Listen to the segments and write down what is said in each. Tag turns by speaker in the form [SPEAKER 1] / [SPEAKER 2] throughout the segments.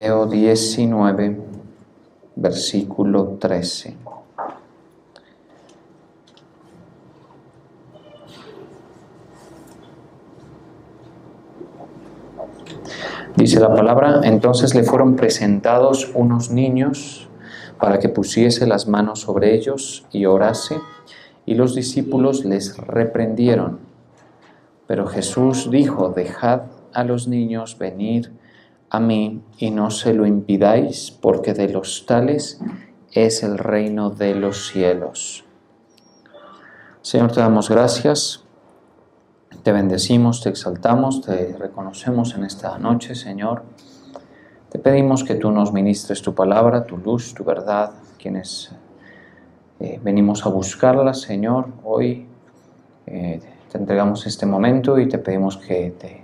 [SPEAKER 1] Mateo 19, versículo 13. Dice la palabra: entonces le fueron presentados unos niños para que pusiese las manos sobre ellos y orase, y los discípulos les reprendieron. Pero Jesús dijo: dejad a los niños venir a mí y no se lo impidáis, porque de los tales es el reino de los cielos. Señor, te damos gracias, te bendecimos, te exaltamos, te reconocemos en esta noche, Señor. Te pedimos que tú nos ministres tu palabra, tu luz, tu verdad, quienes venimos a buscarla, Señor. Hoy te entregamos este momento y te pedimos que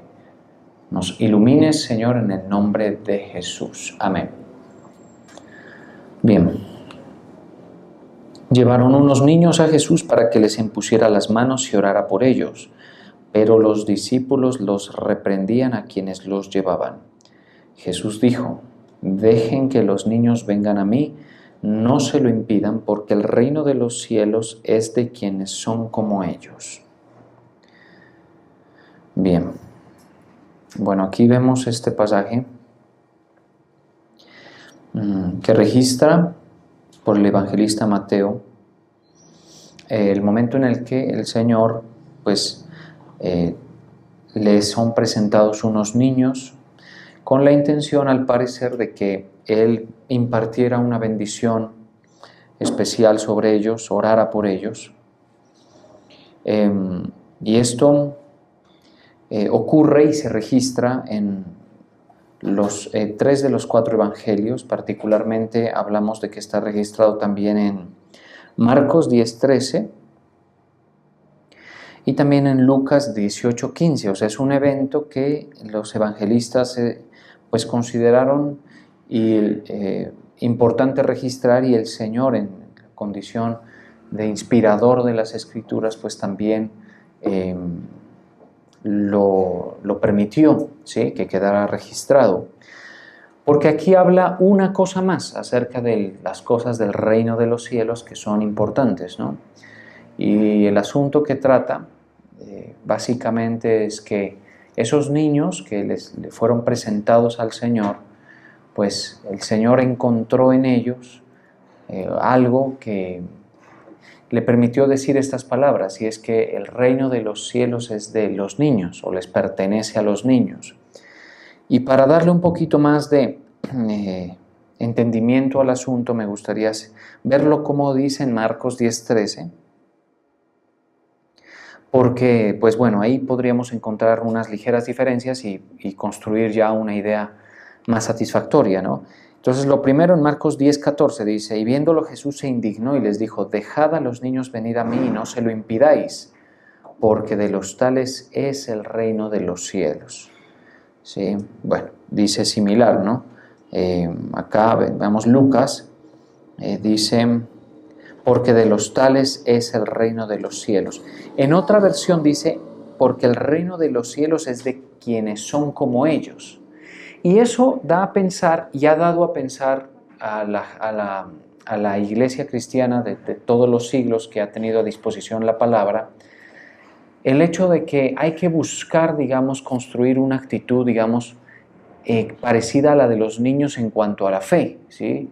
[SPEAKER 1] nos ilumines, Señor, en el nombre de Jesús. Amén. Bien. Llevaron unos niños a Jesús para que les impusiera las manos y orara por ellos, pero los discípulos los reprendían a quienes los llevaban. Jesús dijo: dejen que los niños vengan a mí, no se lo impidan, porque el reino de los cielos es de quienes son como ellos. Bien. Bueno, aquí vemos este pasaje que registra por el evangelista Mateo el momento en el que el Señor les son presentados unos niños con la intención, al parecer, de que Él impartiera una bendición especial sobre ellos, orara por ellos. Y esto ocurre y se registra en los 3 de los 4 evangelios. Particularmente hablamos de que está registrado también en Marcos 10:13 y también en Lucas 18:15. O sea, es un evento que los evangelistas consideraron importante registrar, y el Señor, en condición de inspirador de las Escrituras, pues también lo permitió, ¿sí?, que quedara registrado. Porque aquí habla una cosa más acerca de las cosas del reino de los cielos que son importantes, ¿no? Y el asunto que trata básicamente es que esos niños que le fueron presentados al Señor, pues el Señor encontró en ellos algo que le permitió decir estas palabras, y es que el reino de los cielos es de los niños, o les pertenece a los niños. Y para darle un poquito más de entendimiento al asunto, me gustaría verlo como dice en Marcos 10:13, porque, pues bueno, ahí podríamos encontrar unas ligeras diferencias y construir ya una idea más satisfactoria, ¿no? Entonces, lo primero, en Marcos 10:14 dice: y viéndolo Jesús se indignó y les dijo: dejad a los niños venir a mí y no se lo impidáis, porque de los tales es el reino de los cielos. Sí, bueno, dice similar, ¿no? Acá veamos Lucas, dice: porque de los tales es el reino de los cielos. En otra versión dice: porque el reino de los cielos es de quienes son como ellos. Y eso da a pensar, y ha dado a pensar a la iglesia cristiana de todos los siglos que ha tenido a disposición la palabra, el hecho de que hay que buscar, digamos, construir una actitud, digamos, parecida a la de los niños en cuanto a la fe, ¿sí?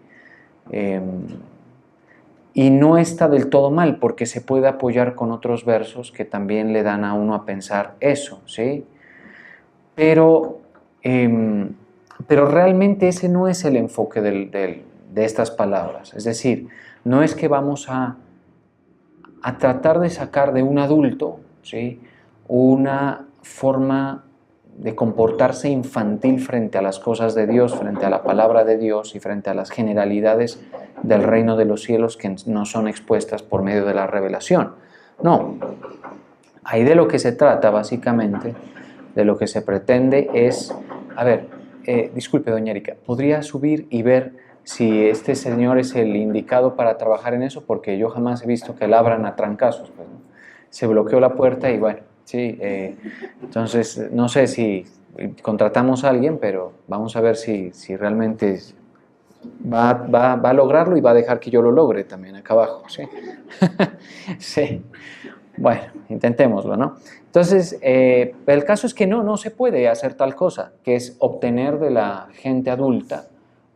[SPEAKER 1] Y no está del todo mal, porque se puede apoyar con otros versos que también le dan a uno a pensar eso, ¿sí? Pero realmente ese no es el enfoque de estas palabras. Es decir, no es que vamos a tratar de sacar de un adulto, ¿sí?, una forma de comportarse infantil frente a las cosas de Dios, frente a la palabra de Dios y frente a las generalidades del reino de los cielos que no son expuestas por medio de la revelación. No, ahí de lo que se trata básicamente, de lo que se pretende es, disculpe, doña Erika, ¿podría subir y ver si este señor es el indicado para trabajar en eso? Porque yo jamás he visto que la abran a trancazos, pues, ¿no? Se bloqueó la puerta y bueno, sí, entonces no sé si contratamos a alguien, pero vamos a ver si realmente va a lograrlo y va a dejar que yo lo logre también acá abajo, ¿sí? Sí, bueno, intentémoslo, ¿no? Entonces, el caso es que no se puede hacer tal cosa, que es obtener de la gente adulta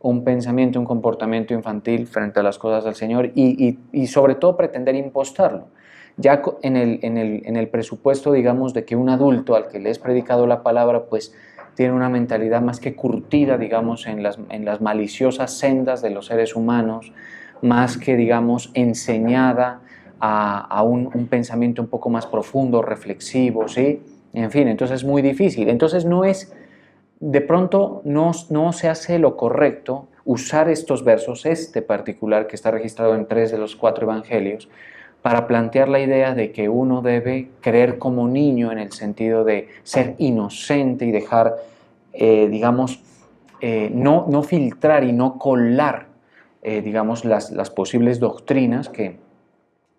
[SPEAKER 1] un pensamiento, un comportamiento infantil frente a las cosas del Señor y sobre todo pretender impostarlo. Ya en el presupuesto, digamos, de que un adulto al que le es predicado la palabra, pues tiene una mentalidad más que curtida, digamos, en las maliciosas sendas de los seres humanos, más que, digamos, enseñada a un pensamiento un poco más profundo, reflexivo, ¿sí? En fin, entonces es muy difícil. Entonces de pronto no se hace lo correcto usar estos versos, este particular que está registrado en 3 de los 4 evangelios, para plantear la idea de que uno debe creer como niño en el sentido de ser inocente y dejar, digamos, no filtrar y no colar, digamos, las posibles doctrinas que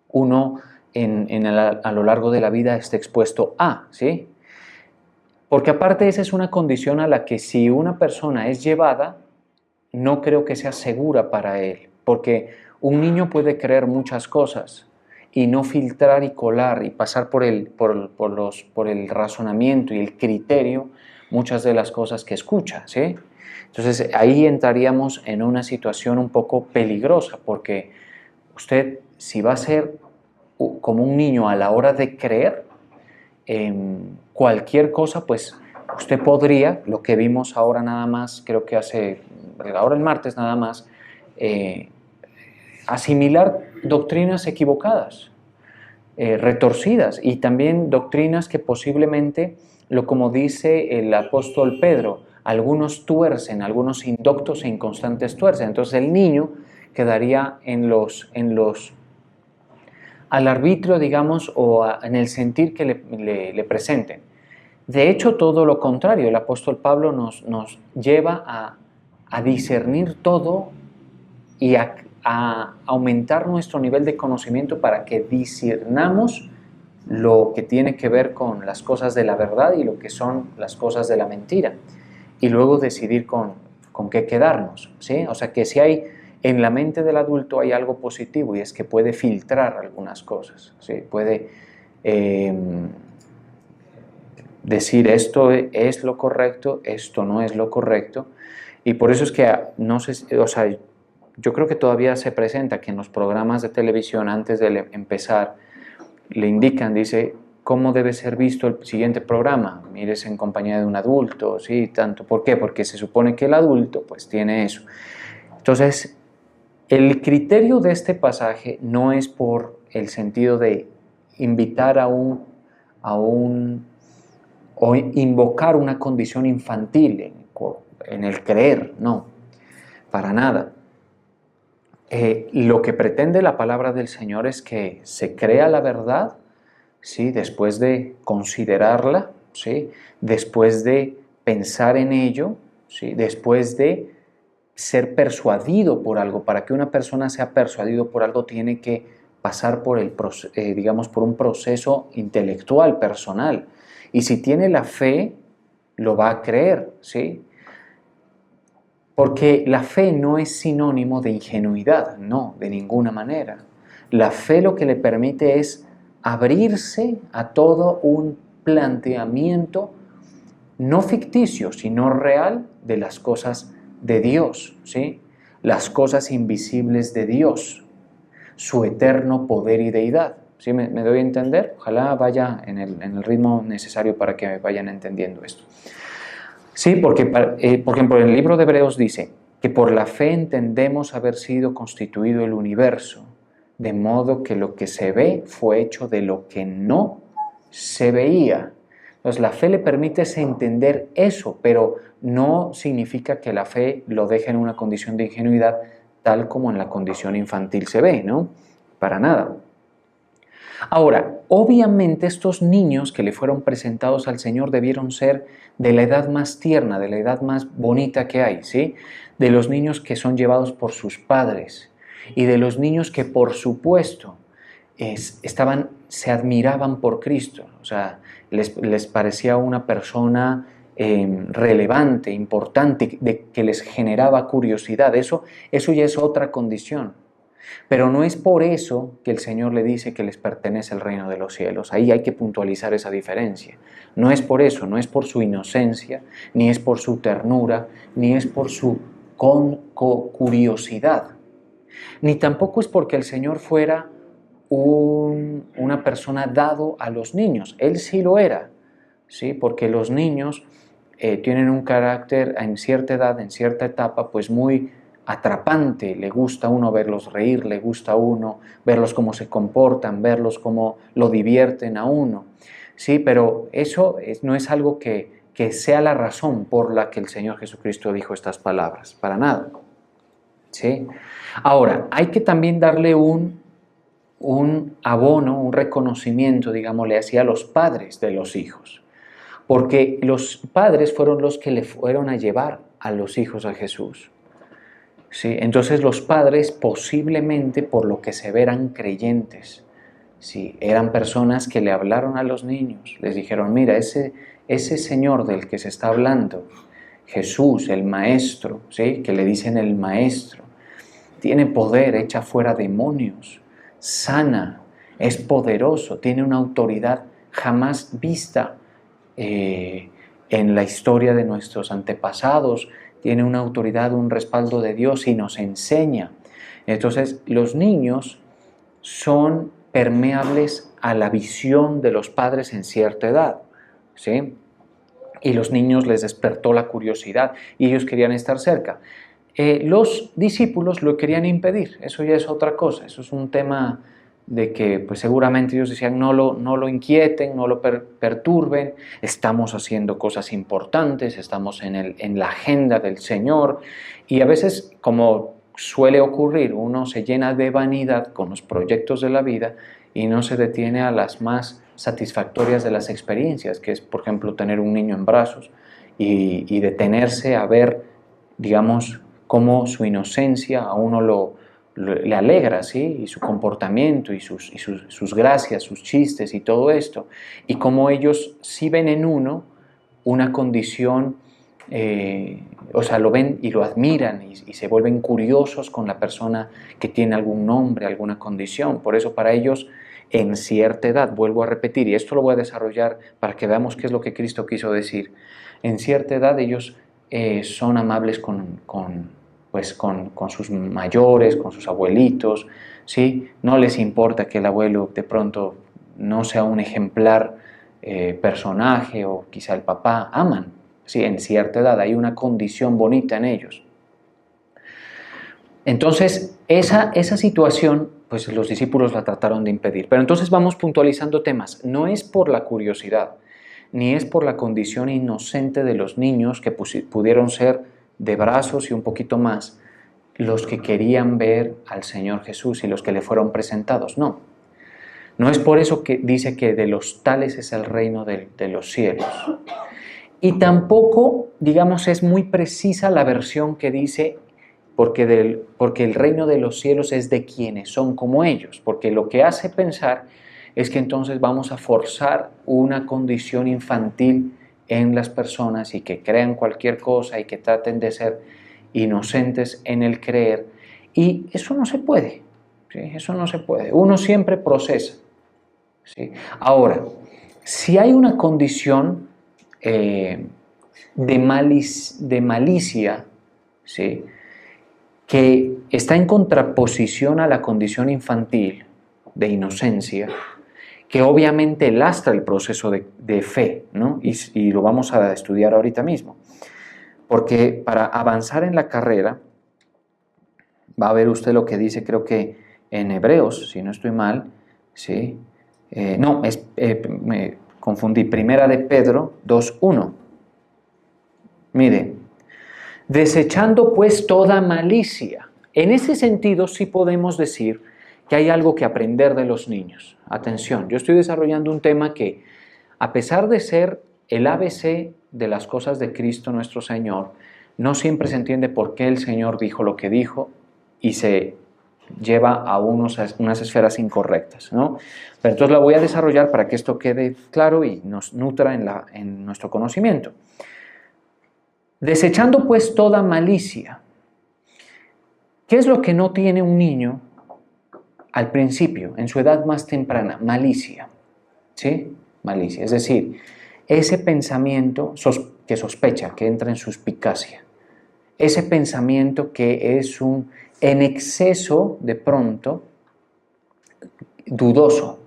[SPEAKER 1] uno a lo largo de la vida esté expuesto a, ¿sí? Porque aparte esa es una condición a la que si una persona es llevada, no creo que sea segura para él, porque un niño puede creer muchas cosas y no filtrar y colar y pasar por el razonamiento y el criterio muchas de las cosas que escucha, ¿sí? Entonces ahí entraríamos en una situación un poco peligrosa, porque usted, si va a ser como un niño a la hora de creer, cualquier cosa, pues usted podría, lo que vimos ahora nada más, creo que ahora el martes nada más, asimilar doctrinas equivocadas, retorcidas, y también doctrinas que posiblemente, como dice el apóstol Pedro, algunos tuercen, algunos indoctos e inconstantes tuercen. Entonces el niño quedaría al arbitrio, digamos, en el sentir que le presenten. De hecho, todo lo contrario, el apóstol Pablo nos lleva a discernir todo y a aumentar nuestro nivel de conocimiento para que discernamos lo que tiene que ver con las cosas de la verdad y lo que son las cosas de la mentira, y luego decidir con qué quedarnos, ¿sí? O sea que si hay en la mente del adulto hay algo positivo, y es que puede filtrar algunas cosas, ¿sí? Puede decir esto es lo correcto, esto no es lo correcto, y por eso es que no sé, o sea, yo creo que todavía se presenta que en los programas de televisión antes de empezar le indican, dice, cómo debe ser visto el siguiente programa, mires en compañía de un adulto, ¿sí? Tanto, ¿por qué? Porque se supone que el adulto pues tiene eso. Entonces, el criterio de este pasaje no es por el sentido de invitar o invocar una condición infantil en el creer, no, para nada. Lo que pretende la palabra del Señor es que se crea la verdad, ¿sí? Después de considerarla, ¿sí? Después de pensar en ello, ¿sí? Después de ser persuadido por algo. Para que una persona sea persuadido por algo tiene que pasar por digamos, por un proceso intelectual, personal. Y si tiene la fe, lo va a creer, ¿sí? Porque la fe no es sinónimo de ingenuidad, no, de ninguna manera. La fe lo que le permite es abrirse a todo un planteamiento no ficticio, sino real de las cosas de Dios, ¿sí? Las cosas invisibles de Dios, su eterno poder y deidad. ¿Sí me doy a entender? Ojalá vaya en el ritmo necesario para que vayan entendiendo esto. Sí, porque, por ejemplo, en el libro de Hebreos dice que por la fe entendemos haber sido constituido el universo, de modo que lo que se ve fue hecho de lo que no se veía. Entonces la fe le permite entender eso, pero no significa que la fe lo deje en una condición de ingenuidad tal como en la condición infantil se ve, ¿no? Para nada. Ahora, obviamente estos niños que le fueron presentados al Señor debieron ser de la edad más tierna, de la edad más bonita que hay, ¿sí? De los niños que son llevados por sus padres y de los niños que, por supuesto, se admiraban por Cristo, o sea, les parecía una persona relevante, importante, que les generaba curiosidad. Eso ya es otra condición. Pero no es por eso que el Señor le dice que les pertenece el reino de los cielos. Ahí hay que puntualizar esa diferencia. No es por eso, no es por su inocencia, ni es por su ternura, ni es por su curiosidad. Ni tampoco es porque el Señor fuera una persona dado a los niños. Él sí lo era, ¿sí? Porque los niños tienen un carácter en cierta edad, en cierta etapa, pues muy atrapante. Le gusta a uno verlos reír, le gusta a uno verlos cómo se comportan, verlos cómo lo divierten a uno. Sí, pero eso no es algo que sea la razón por la que el Señor Jesucristo dijo estas palabras, para nada. ¿Sí? Ahora, hay que también darle un abono, un reconocimiento, digámosle así, a los padres de los hijos, porque los padres fueron los que le fueron a llevar a los hijos a Jesús. ¿Sí? Entonces los padres posiblemente, por lo que se ve, eran creyentes. ¿Sí? Eran personas que le hablaron a los niños, les dijeron, mira, ese Señor del que se está hablando, Jesús, el Maestro, ¿sí? Que le dicen el Maestro, tiene poder, echa fuera demonios, sana, es poderoso, tiene una autoridad jamás vista en la historia de nuestros antepasados, tiene una autoridad, un respaldo de Dios y nos enseña. Entonces, los niños son permeables a la visión de los padres en cierta edad, ¿sí? Y los niños les despertó la curiosidad y ellos querían estar cerca. Los discípulos lo querían impedir, eso ya es otra cosa, eso es un tema de que pues seguramente ellos decían no lo inquieten, no lo perturben, estamos haciendo cosas importantes, estamos en la agenda del Señor, y a veces, como suele ocurrir, uno se llena de vanidad con los proyectos de la vida y no se detiene a las más satisfactorias de las experiencias, que es por ejemplo tener un niño en brazos y detenerse a ver, digamos, cómo su inocencia a uno le alegra, ¿sí? Y su comportamiento y sus gracias, sus chistes y todo esto, y cómo ellos sí ven en uno una condición, o sea, lo ven y lo admiran y se vuelven curiosos con la persona que tiene algún nombre, alguna condición. Por eso para ellos, en cierta edad, vuelvo a repetir, y esto lo voy a desarrollar para que veamos qué es lo que Cristo quiso decir, en cierta edad ellos son amables con sus mayores, con sus abuelitos, ¿sí? No les importa que el abuelo de pronto no sea un ejemplar personaje, o quizá el papá, aman, ¿sí? En cierta edad hay una condición bonita en ellos. Entonces, esa situación, pues los discípulos la trataron de impedir. Pero entonces vamos puntualizando temas. No es por la curiosidad, ni es por la condición inocente de los niños que pudieron ser de brazos y un poquito más, los que querían ver al Señor Jesús y los que le fueron presentados. No es por eso que dice que de los tales es el reino de los cielos. Y tampoco, digamos, es muy precisa la versión que dice porque el reino de los cielos es de quienes son como ellos, porque lo que hace pensar es que entonces vamos a forzar una condición infantil en las personas y que crean cualquier cosa y que traten de ser inocentes en el creer, y eso no se puede, ¿sí? Eso no se puede, uno siempre procesa, ¿sí? Ahora, si hay una condición de malicia, ¿sí? Que está en contraposición a la condición infantil de inocencia, que obviamente lastra el proceso de fe, ¿no? Y lo vamos a estudiar ahorita mismo. Porque para avanzar en la carrera, va a ver usted lo que dice, creo que en Hebreos, si no estoy mal, ¿sí? Me confundí, Primera de Pedro 2:1. Mire, desechando pues toda malicia. En ese sentido sí podemos decir que hay algo que aprender de los niños. Atención, yo estoy desarrollando un tema que, a pesar de ser el ABC de las cosas de Cristo nuestro Señor, no siempre se entiende por qué el Señor dijo lo que dijo y se lleva a unas esferas incorrectas, ¿no? Pero entonces la voy a desarrollar para que esto quede claro y nos nutra en nuestro conocimiento. Desechando pues toda malicia. ¿Qué es lo que no tiene un niño al principio, en su edad más temprana? Malicia. ¿Sí? Malicia. Es decir, ese pensamiento que sospecha, que entra en suspicacia. Ese pensamiento que es en exceso, de pronto, dudoso.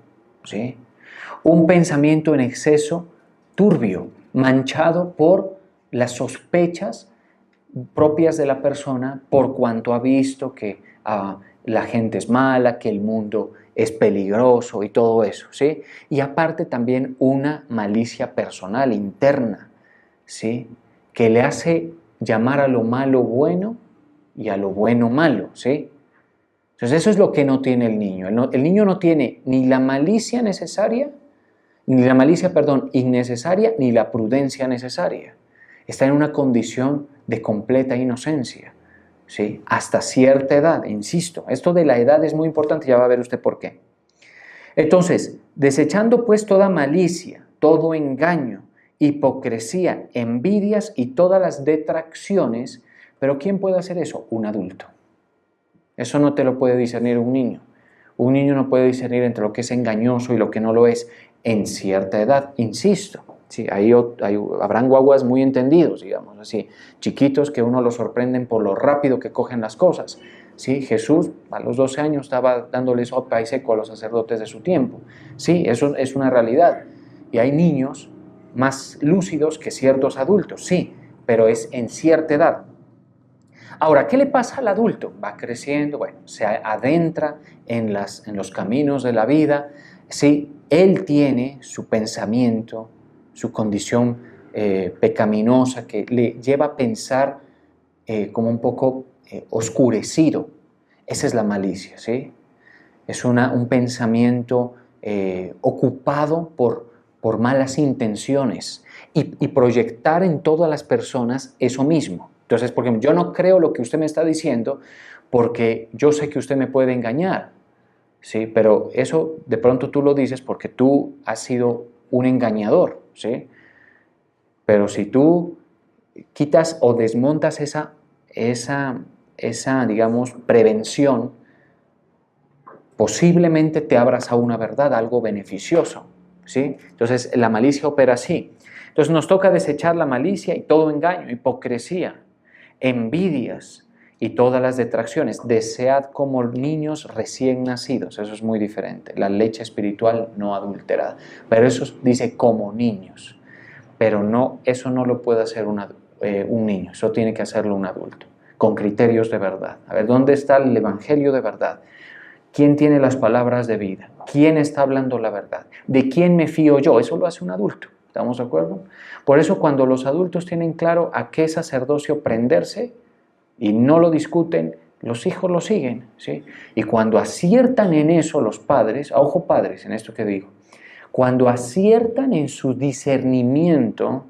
[SPEAKER 1] ¿Sí? Un pensamiento en exceso turbio, manchado por las sospechas propias de la persona por cuanto ha visto que la gente es mala, que el mundo es peligroso y todo eso, ¿sí? Y aparte también una malicia personal, interna, ¿sí? Que le hace llamar a lo malo bueno y a lo bueno malo, ¿sí? Entonces eso es lo que no tiene el niño. El niño no tiene ni la malicia necesaria, innecesaria, ni la prudencia necesaria. Está en una condición de completa inocencia, ¿sí? Hasta cierta edad, insisto. Esto de la edad es muy importante, ya va a ver usted por qué. Entonces, desechando pues toda malicia, todo engaño, hipocresía, envidias y todas las detracciones, pero ¿quién puede hacer eso? Un adulto. Eso no te lo puede discernir un niño. Un niño no puede discernir entre lo que es engañoso y lo que no lo es en cierta edad, insisto. Sí, habrán guaguas muy entendidos, digamos así, chiquitos que uno los sorprenden por lo rápido que cogen las cosas. Sí, Jesús a los 12 años estaba dándole sopa y seco a los sacerdotes de su tiempo. Sí, eso es una realidad. Y hay niños más lúcidos que ciertos adultos, sí, pero es en cierta edad. Ahora, ¿qué le pasa al adulto? Va creciendo, bueno, se adentra en los caminos de la vida. Sí, él tiene su pensamiento, su condición pecaminosa que le lleva a pensar como un poco oscurecido. Esa es la malicia, ¿sí? Es un pensamiento ocupado por malas intenciones y proyectar en todas las personas eso mismo. Entonces, por ejemplo, yo no creo lo que usted me está diciendo porque yo sé que usted me puede engañar, ¿sí? Pero eso de pronto tú lo dices porque tú has sido un engañador, ¿sí? Pero si tú quitas o desmontas esa digamos, prevención, posiblemente te abras a una verdad, a algo beneficioso, ¿sí? Entonces, la malicia opera así. Entonces, nos toca desechar la malicia y todo engaño, hipocresía, envidias y todas las detracciones. Desead como niños recién nacidos. Eso es muy diferente. La leche espiritual no adulterada. Pero eso dice como niños. Pero no, eso no lo puede hacer un niño. Eso tiene que hacerlo un adulto, con criterios de verdad. A ver, ¿dónde está el evangelio de verdad? ¿Quién tiene las palabras de vida? ¿Quién está hablando la verdad? ¿De quién me fío yo? Eso lo hace un adulto. ¿Estamos de acuerdo? Por eso cuando los adultos tienen claro a qué sacerdocio prenderse y no lo discuten, los hijos lo siguen, ¿sí? Y cuando aciertan en eso los padres, ojo padres en esto que digo, cuando aciertan en su discernimiento,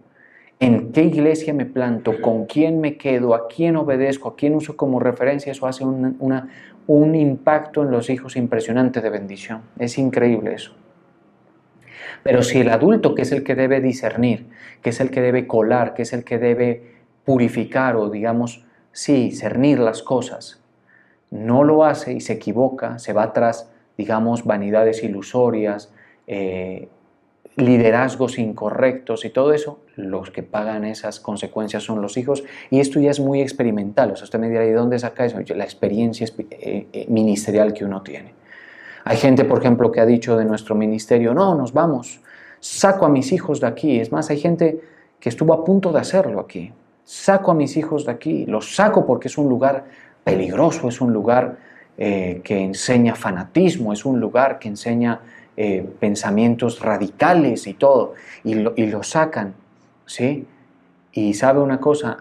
[SPEAKER 1] en qué iglesia me planto, con quién me quedo, a quién obedezco, a quién uso como referencia, eso hace un impacto en los hijos impresionante de bendición. Es increíble eso. Pero si el adulto, que es el que debe discernir, que es el que debe colar, que es el que debe purificar o digamos, sí, cernir las cosas, no lo hace y se equivoca, se va tras, digamos, vanidades ilusorias, liderazgos incorrectos y todo eso, los que pagan esas consecuencias son los hijos, y esto ya es muy experimental. O sea, usted me dirá, ¿y dónde saca eso? La experiencia ministerial que uno tiene. Hay gente, por ejemplo, que ha dicho de nuestro ministerio, no, nos vamos, saco a mis hijos de aquí. Es más, hay gente que estuvo a punto de hacerlo aquí. Saco a mis hijos de aquí, los saco porque es un lugar peligroso, es un lugar que enseña fanatismo, es un lugar que enseña pensamientos radicales y todo, y lo sacan, ¿sí? Y sabe una cosa,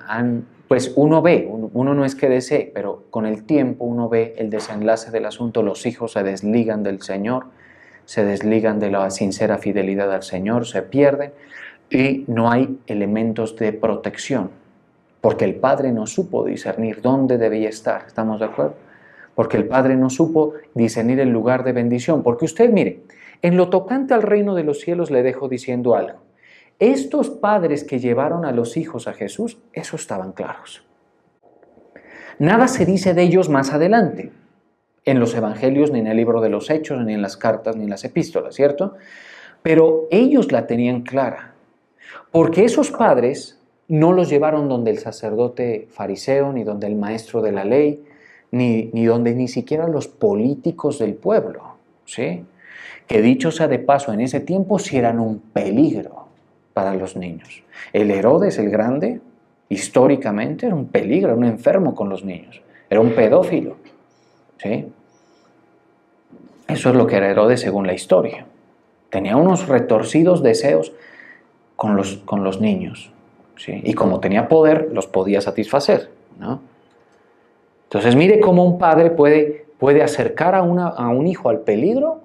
[SPEAKER 1] pues uno no es que desee, pero con el tiempo uno ve el desenlace del asunto. Los hijos se desligan del Señor, se desligan de la sincera fidelidad al Señor, se pierden y no hay elementos de protección, porque el padre no supo discernir dónde debía estar. ¿Estamos de acuerdo? Porque el padre no supo discernir el lugar de bendición. Porque usted, mire, en lo tocante al reino de los cielos le dejo diciendo algo. Estos padres que llevaron a los hijos a Jesús, eso estaban claros. Nada se dice de ellos más adelante, en los evangelios, ni en el libro de los Hechos, ni en las cartas, ni en las epístolas, ¿cierto? Pero ellos la tenían clara, porque esos padres no los llevaron donde el sacerdote fariseo, ni donde el maestro de la ley, ni donde ni siquiera los políticos del pueblo, ¿sí? Que dicho sea de paso, en ese tiempo sí eran un peligro para los niños. El Herodes el Grande, históricamente, era un peligro, era un enfermo con los niños, era un pedófilo, ¿sí? Eso es lo que era Herodes según la historia. Tenía unos retorcidos deseos con los niños, ¿sí? Y como tenía poder, los podía satisfacer, ¿no? Entonces mire cómo un padre puede acercar a un hijo al peligro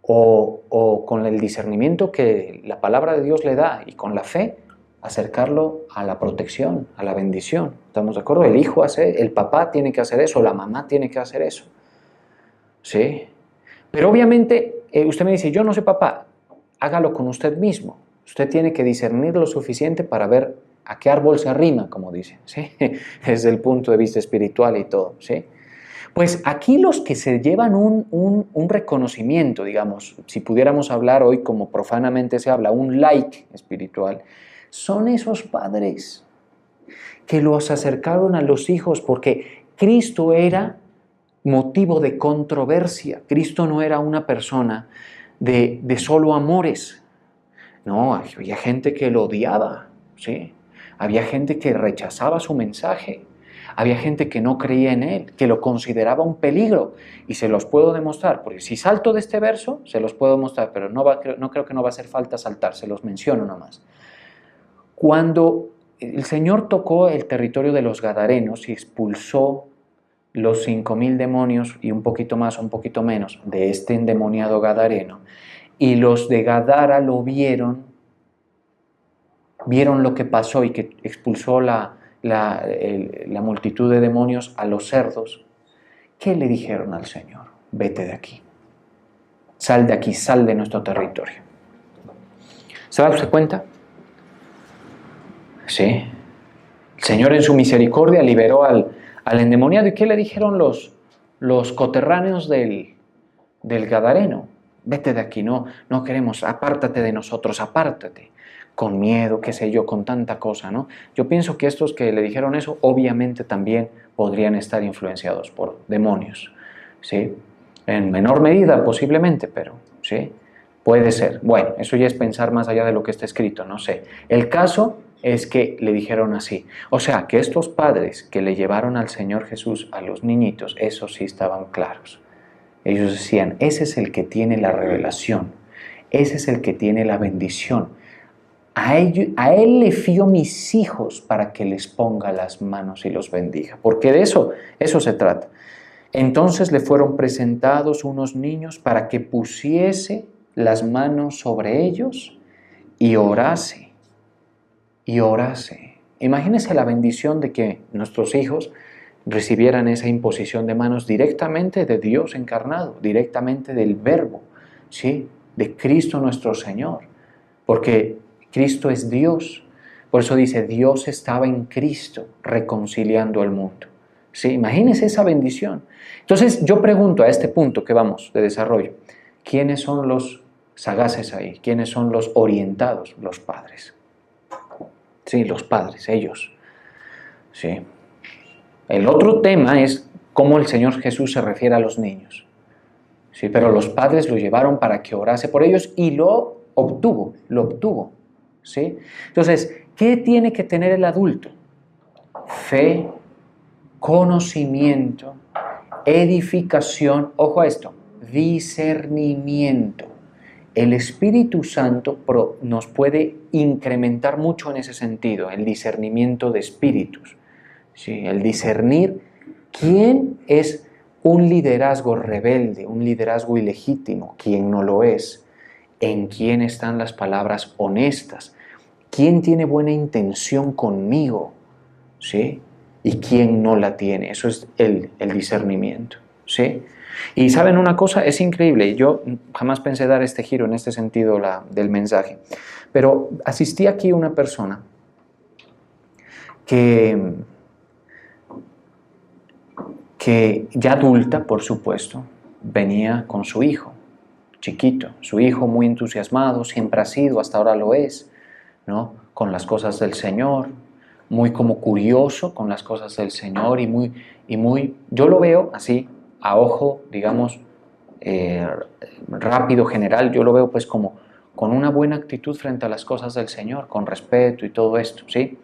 [SPEAKER 1] o con el discernimiento que la palabra de Dios le da y con la fe, acercarlo a la protección, a la bendición. ¿Estamos de acuerdo? El papá tiene que hacer eso, la mamá tiene que hacer eso, ¿sí? Pero obviamente usted me dice, yo no soy papá, hágalo con usted mismo. Usted tiene que discernir lo suficiente para ver a qué árbol se arrima, como dicen, ¿sí? Desde el punto de vista espiritual y todo, ¿sí? Pues aquí los que se llevan un reconocimiento, digamos, si pudiéramos hablar hoy como profanamente se habla, un like espiritual, son esos padres que los acercaron a los hijos porque Cristo era motivo de controversia. Cristo no era una persona de solo amores. No, había gente que lo odiaba, ¿sí? Había gente que rechazaba su mensaje. Había gente que no creía en él, que lo consideraba un peligro. Y se los puedo demostrar, porque si salto de este verso, se los puedo mostrar, pero no creo que no va a hacer falta saltar, se los menciono nomás. Cuando el Señor tocó el territorio de los Gadarenos y expulsó los 5,000 demonios y un poquito más o un poquito menos de este endemoniado Gadareno, y los de Gadara lo vieron lo que pasó y que expulsó la multitud de demonios a los cerdos, ¿qué le dijeron al Señor? Vete de aquí, sal de aquí, sal de nuestro territorio. ¿Se da usted cuenta? Sí. El Señor en su misericordia liberó al endemoniado. ¿Y qué le dijeron los coterráneos del Gadareno? Vete de aquí, no queremos, apártate de nosotros, apártate. Con miedo, qué sé yo, con tanta cosa, ¿no? Yo pienso que estos que le dijeron eso, obviamente también podrían estar influenciados por demonios, ¿sí? En menor medida, posiblemente, pero, ¿sí? Puede ser. Bueno, eso ya es pensar más allá de lo que está escrito, no sé. El caso es que le dijeron así. O sea, que estos padres que le llevaron al Señor Jesús a los niñitos, esos sí estaban claros. Ellos decían, ese es el que tiene la revelación, ese es el que tiene la bendición. A él le fío mis hijos para que les ponga las manos y los bendiga. Porque de eso se trata. Entonces le fueron presentados unos niños para que pusiese las manos sobre ellos y orase. Y orase. Imagínense la bendición de que nuestros hijos recibieran esa imposición de manos directamente de Dios encarnado, directamente del Verbo, ¿sí? De Cristo nuestro Señor. Porque Cristo es Dios. Por eso dice, Dios estaba en Cristo reconciliando al mundo. ¿Sí? Imagínense esa bendición. Entonces yo pregunto a este punto que vamos de desarrollo, ¿quiénes son los sagaces ahí? ¿Quiénes son los orientados? Los padres. Sí, los padres, ellos. ¿Sí? El otro tema es cómo el Señor Jesús se refiere a los niños. ¿Sí? Pero los padres lo llevaron para que orase por ellos y lo obtuvo. ¿Sí? Entonces, ¿qué tiene que tener el adulto? Fe, conocimiento, edificación, ojo a esto, discernimiento. El Espíritu Santo nos puede incrementar mucho en ese sentido, el discernimiento de espíritus. ¿Sí? El discernir quién es un liderazgo rebelde, un liderazgo ilegítimo, quién no lo es, en quién están las palabras honestas, quién tiene buena intención conmigo, ¿sí? Y quién no la tiene. Eso es el discernimiento, ¿sí? Y ¿saben una cosa? Es increíble. Yo jamás pensé dar este giro en este sentido del mensaje. Pero asistí aquí a una persona que ya adulta, por supuesto, venía con su hijo, chiquito. Su hijo muy entusiasmado, siempre ha sido, hasta ahora lo es, ¿no? Con las cosas del Señor, muy como curioso con las cosas del Señor y muy, yo lo veo así, a ojo, digamos, rápido, general, yo lo veo pues como con una buena actitud frente a las cosas del Señor, con respeto y todo esto, ¿sí?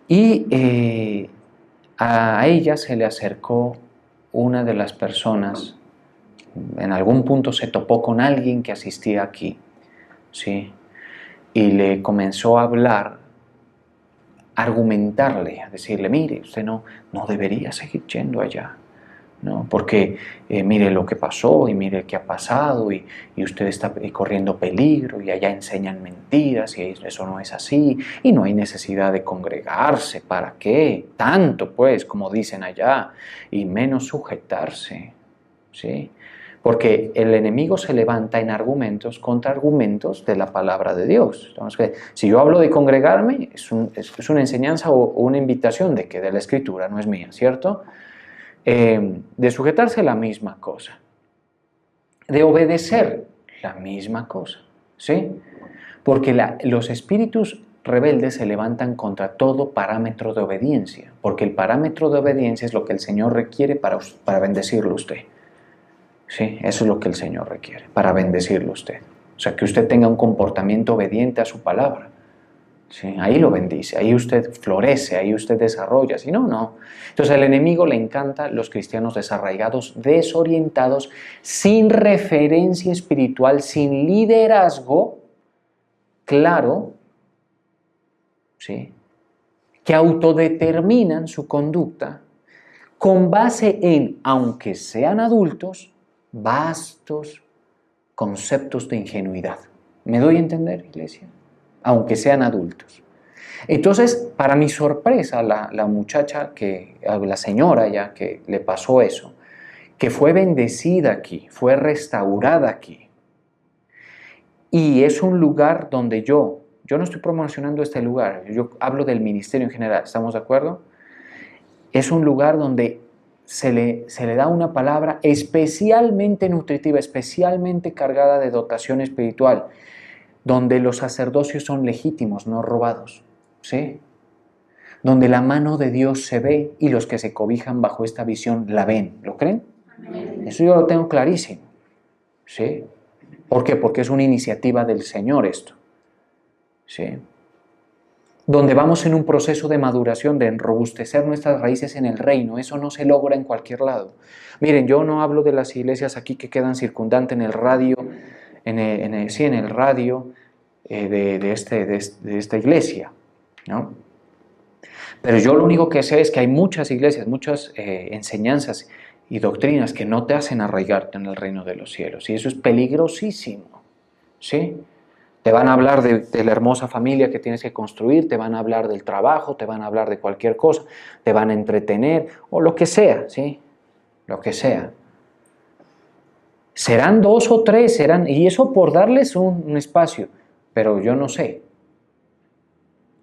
[SPEAKER 1] Y a ella se le acercó una de las personas, en algún punto se topó con alguien que asistía aquí, ¿sí? Y le comenzó a hablar, argumentarle, a decirle, mire, usted no debería seguir yendo allá, ¿no? Porque mire lo que pasó y mire qué ha pasado y usted está corriendo peligro y allá enseñan mentiras y eso no es así y no hay necesidad de congregarse, ¿para qué? Tanto pues como dicen allá y menos sujetarse, ¿sí? Porque el enemigo se levanta en argumentos contra argumentos de la palabra de Dios. Entonces, si yo hablo de congregarme, es una enseñanza o una invitación de la Escritura, no es mía, ¿cierto? De sujetarse la misma cosa, de obedecer la misma cosa, ¿sí? Porque los espíritus rebeldes se levantan contra todo parámetro de obediencia, porque el parámetro de obediencia es lo que el Señor requiere para bendecirlo a usted. Sí, eso es lo que el Señor requiere, para bendecirlo a usted. O sea, que usted tenga un comportamiento obediente a su palabra. ¿Sí? Ahí lo bendice, ahí usted florece, ahí usted desarrolla, si no, no. Entonces al enemigo le encanta los cristianos desarraigados, desorientados, sin referencia espiritual, sin liderazgo claro, ¿sí? Que autodeterminan su conducta con base en, aunque sean adultos, vastos conceptos de ingenuidad. ¿Me doy a entender, iglesia? Aunque sean adultos. Entonces, para mi sorpresa, la muchacha, la señora ya que le pasó eso, que fue bendecida aquí, fue restaurada aquí. Y es un lugar donde yo no estoy promocionando este lugar, yo hablo del ministerio en general, ¿estamos de acuerdo? Es un lugar donde se le da una palabra especialmente nutritiva, especialmente cargada de dotación espiritual, donde los sacerdocios son legítimos, no robados, ¿sí? Donde la mano de Dios se ve y los que se cobijan bajo esta visión la ven. ¿Lo creen? Amén. Eso yo lo tengo clarísimo, ¿sí? ¿Por qué? Porque es una iniciativa del Señor esto, ¿sí? Donde vamos en un proceso de maduración, de enrobustecer nuestras raíces en el reino. Eso no se logra en cualquier lado. Miren, yo no hablo de las iglesias aquí que quedan circundantes en el radio, en el radio de esta iglesia, ¿no? Pero yo lo único que sé es que hay muchas iglesias, muchas enseñanzas y doctrinas que no te hacen arraigarte en el reino de los cielos. Y eso es peligrosísimo, ¿sí? Te van a hablar de la hermosa familia que tienes que construir, te van a hablar del trabajo, te van a hablar de cualquier cosa, te van a entretener o lo que sea, ¿sí? Lo que sea. Serán 2 o 3, y eso por darles un espacio, pero yo no sé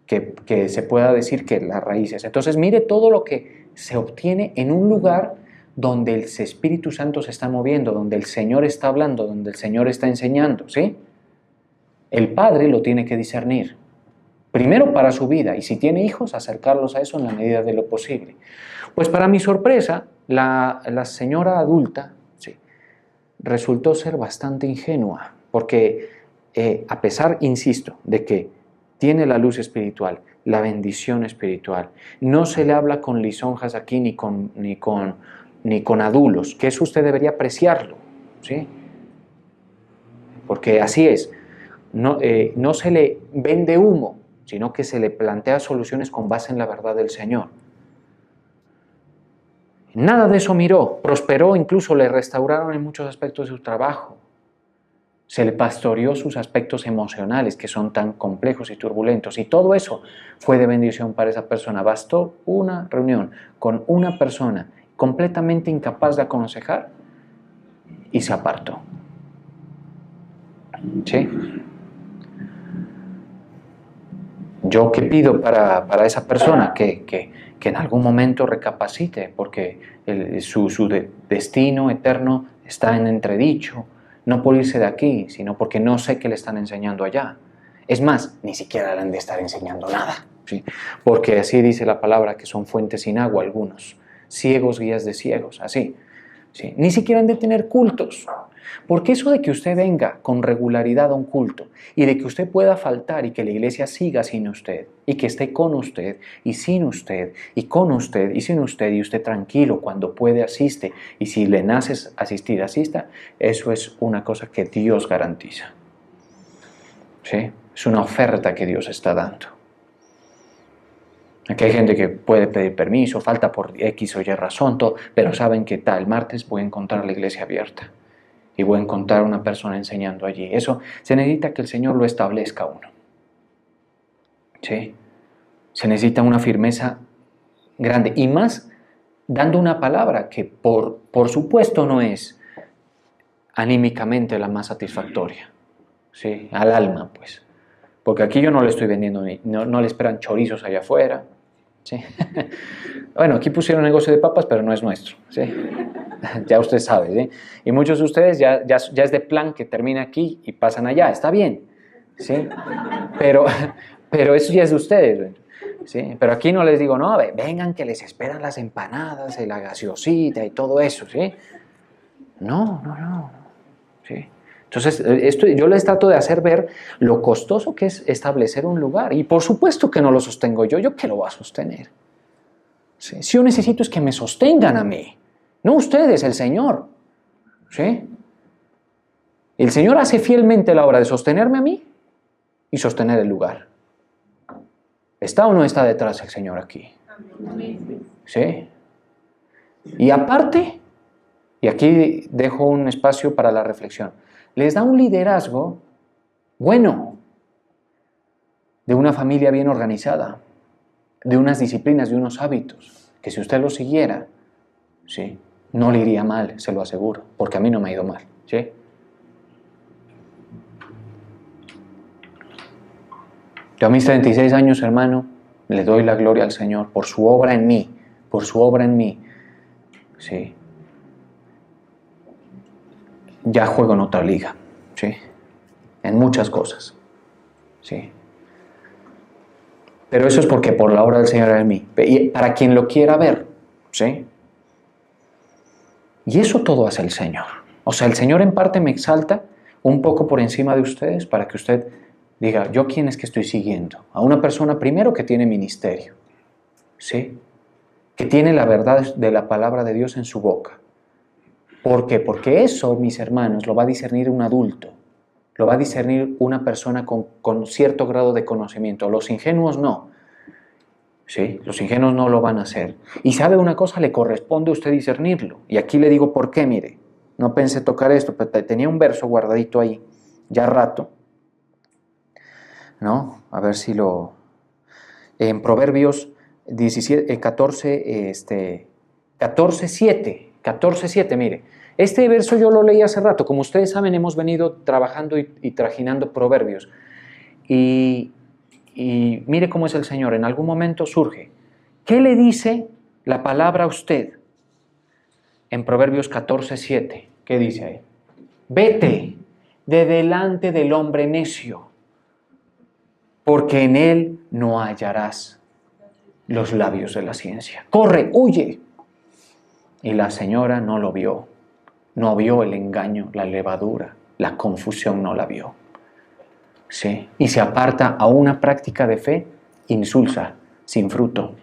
[SPEAKER 1] que se pueda decir que las raíces. Entonces mire todo lo que se obtiene en un lugar donde el Espíritu Santo se está moviendo, donde el Señor está hablando, donde el Señor está enseñando, ¿sí? El padre lo tiene que discernir, primero para su vida, y si tiene hijos, acercarlos a eso en la medida de lo posible. Pues para mi sorpresa, la señora adulta, sí, resultó ser bastante ingenua, porque a pesar, insisto, de que tiene la luz espiritual, la bendición espiritual, no se le habla con lisonjas aquí ni con adulos, que eso usted debería apreciarlo, ¿sí? Porque así es. No se le vende humo, sino que se le plantea soluciones con base en la verdad del Señor. Nada de eso miró, prosperó, incluso le restauraron en muchos aspectos de su trabajo. Se le pastoreó sus aspectos emocionales, que son tan complejos y turbulentos, y todo eso fue de bendición para esa persona. Bastó una reunión con una persona completamente incapaz de aconsejar y se apartó. ¿Sí? ¿Yo qué pido para esa persona? Que en algún momento recapacite, porque su destino eterno está en entredicho, no por irse de aquí, sino porque no sé qué le están enseñando allá. Es más, ni siquiera le han de estar enseñando nada, ¿sí? Porque así dice la palabra, que son fuentes sin agua algunos, ciegos guías de ciegos, así. ¿Sí? Ni siquiera han de tener cultos. Porque eso de que usted venga con regularidad a un culto y de que usted pueda faltar y que la iglesia siga sin usted y que esté con usted y sin usted y con usted y sin usted y usted tranquilo cuando puede asiste y si le nace asistir, asista, eso es una cosa que Dios garantiza. ¿Sí? Es una oferta que Dios está dando. Aquí hay gente que puede pedir permiso, falta por X o Y razón, todo, pero saben que tal martes voy a encontrar la iglesia abierta. Y voy a encontrar una persona enseñando allí. Eso se necesita que el Señor lo establezca uno. ¿Sí? Se necesita una firmeza grande. Y más dando una palabra que por supuesto no es anímicamente la más satisfactoria. ¿Sí? Al alma, pues. Porque aquí yo no le estoy vendiendo, no le esperan chorizos allá afuera. ¿Sí? Bueno, aquí pusieron negocio de papas, pero no es nuestro. ¿Sí? Ya usted sabe, ¿sí? Y muchos de ustedes ya es de plan que termina aquí y pasan allá, está bien, ¿sí? Pero eso ya es de ustedes, ¿sí? Pero aquí no les digo, no, vengan que les esperan las empanadas y la gaseosita y todo eso, ¿sí? No, ¿sí? Entonces, yo les trato de hacer ver lo costoso que es establecer un lugar. Y por supuesto que no lo sostengo yo qué lo voy a sostener. ¿Sí? Si yo necesito es que me sostengan a mí. No ustedes, el Señor. ¿Sí? El Señor hace fielmente la obra de sostenerme a mí y sostener el lugar. ¿Está o no está detrás el Señor aquí? ¿Sí? Y aparte, y aquí dejo un espacio para la reflexión, les da un liderazgo bueno, de una familia bien organizada, de unas disciplinas, de unos hábitos, que si usted los siguiera, ¿sí?, no le iría mal, se lo aseguro, porque a mí no me ha ido mal, ¿sí? Yo a mis 36 años, hermano, le doy la gloria al Señor por su obra en mí, ¿sí? Ya juego en otra liga, ¿sí? En muchas cosas, ¿sí? Pero eso es porque por la obra del Señor en mí, y para quien lo quiera ver, ¿sí? Y eso todo hace el Señor. O sea, el Señor en parte me exalta un poco por encima de ustedes para que usted diga, ¿yo quién es que estoy siguiendo? A una persona primero que tiene ministerio, ¿sí? Que tiene la verdad de la palabra de Dios en su boca. ¿Por qué? Porque eso, mis hermanos, lo va a discernir un adulto, lo va a discernir una persona con cierto grado de conocimiento. Los ingenuos no. ¿Sí? Los ingenuos no lo van a hacer. Y sabe una cosa, le corresponde a usted discernirlo. Y aquí le digo por qué, mire. No pensé tocar esto, pero tenía un verso guardadito ahí, ya rato. ¿No? A ver si lo... En Proverbios 14:7, mire. Este verso yo lo leí hace rato. Como ustedes saben, hemos venido trabajando y trajinando Proverbios. Y mire cómo es el Señor. En algún momento surge. ¿Qué le dice la palabra a usted? En Proverbios 14:7. ¿Qué dice ahí? Vete de delante del hombre necio, porque en él no hallarás los labios de la ciencia. Corre, huye. Y la señora no lo vio. No vio el engaño, la levadura, la confusión no la vio. ¿Sí? Y se aparta a una práctica de fe insulsa, sin fruto,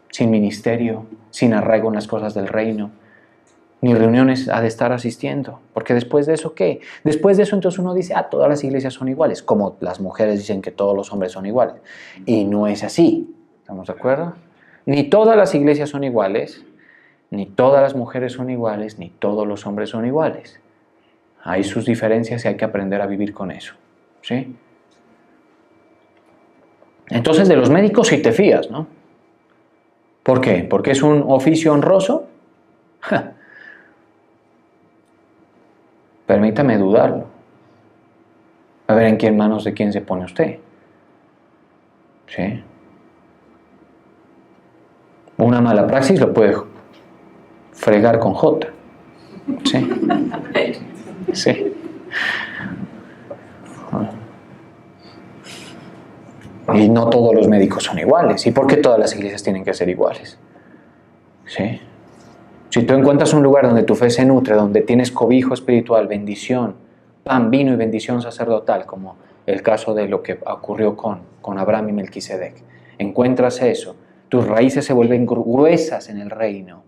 [SPEAKER 1] sin ministerio, sin arraigo en las cosas del reino, ni reuniones ha de estar asistiendo. Porque después de eso, ¿qué? Después de eso entonces uno dice, todas las iglesias son iguales, como las mujeres dicen que todos los hombres son iguales. Y no es así, ¿estamos de acuerdo? Ni todas las iglesias son iguales, ni todas las mujeres son iguales, ni todos los hombres son iguales. Hay sus diferencias y hay que aprender a vivir con eso, ¿sí? Entonces de los médicos sí te fías, ¿no? ¿Por qué? ¿Porque es un oficio honroso? Permítame dudarlo. A ver en qué manos de quién se pone usted. ¿Sí? Una mala praxis lo puede fregar con J. ¿Sí? Sí. Y no todos los médicos son iguales. ¿Y por qué todas las iglesias tienen que ser iguales? ¿Sí? Si tú encuentras un lugar donde tu fe se nutre, donde tienes cobijo espiritual, bendición, pan, vino y bendición sacerdotal, como el caso de lo que ocurrió con Abraham y Melquisedec, encuentras eso, tus raíces se vuelven gruesas en el reino,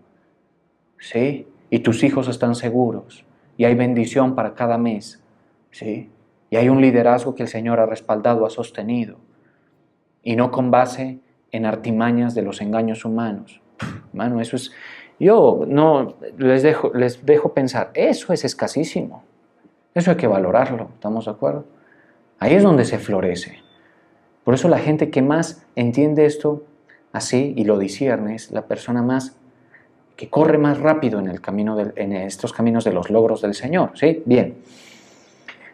[SPEAKER 1] ¿sí? Y tus hijos están seguros, y hay bendición para cada mes, ¿sí? Y hay un liderazgo que el Señor ha respaldado, ha sostenido, y no con base en artimañas de los engaños humanos. Mano, eso es... Yo no les dejo pensar, eso es escasísimo. Eso hay que valorarlo, ¿estamos de acuerdo? Ahí es donde se florece. Por eso la gente que más entiende esto así y lo discierne es la persona más que corre más rápido en el camino en estos caminos de los logros del Señor, ¿sí? Bien.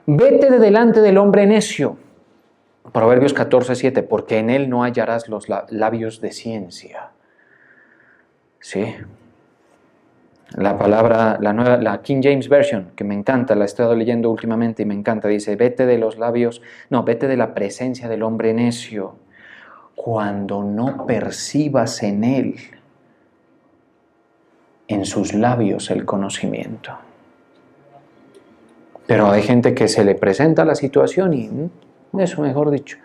[SPEAKER 1] Vete de delante del hombre necio. Proverbios 14:7, porque en él no hallarás los labios de ciencia. ¿Sí? La palabra, la King James Version, que me encanta, la he estado leyendo últimamente y me encanta, dice, vete de los labios, no, vete de la presencia del hombre necio, cuando no percibas en él, en sus labios, el conocimiento. Pero hay gente que se le presenta la situación y, eso mejor dicho,